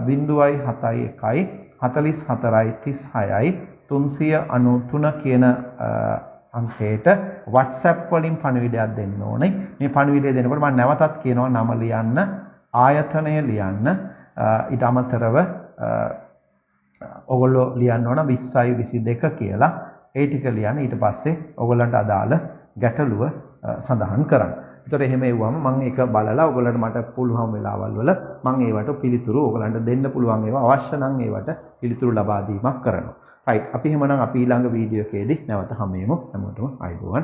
[SPEAKER 1] 0.71 44යි 36යි 393 කියන අංකයට WhatsApp වලින් පණිවිඩයක් දෙන්න ඕනේ. මේ පණිවිඩය දෙනකොට මම නැවතත් කියනවා නම ලියන්න, ආයතනය ලියන්න, ඊට අමතරව ඔයගොල්ලෝ ලියන්න ඕන 20යි 22 කියලා. ඒ ටික ලියන්න. ඊට පස්සේ ඔයගොල්ලන්ට අදාළ ගැටලුව සඳහන් කරන්න. ඒතර එහෙම එවුවම මම ඒක බලලා ඔයගොල්ලන්ට මට පුළුවන් වෙලාවල් වල මම ඒවට පිළිතුරු ඔයගොල්ලන්ට දෙන්න පුළුවන් ඒවා අවශ්‍ය නම් ඒවට පිළිතුරු ලබා දීමක් කරනවා. right අපි එහෙමනම් අපි ඊළඟ වීඩියෝ එකේදී නැවත හමු වෙමු. හැමෝටම ආයුබෝවන්.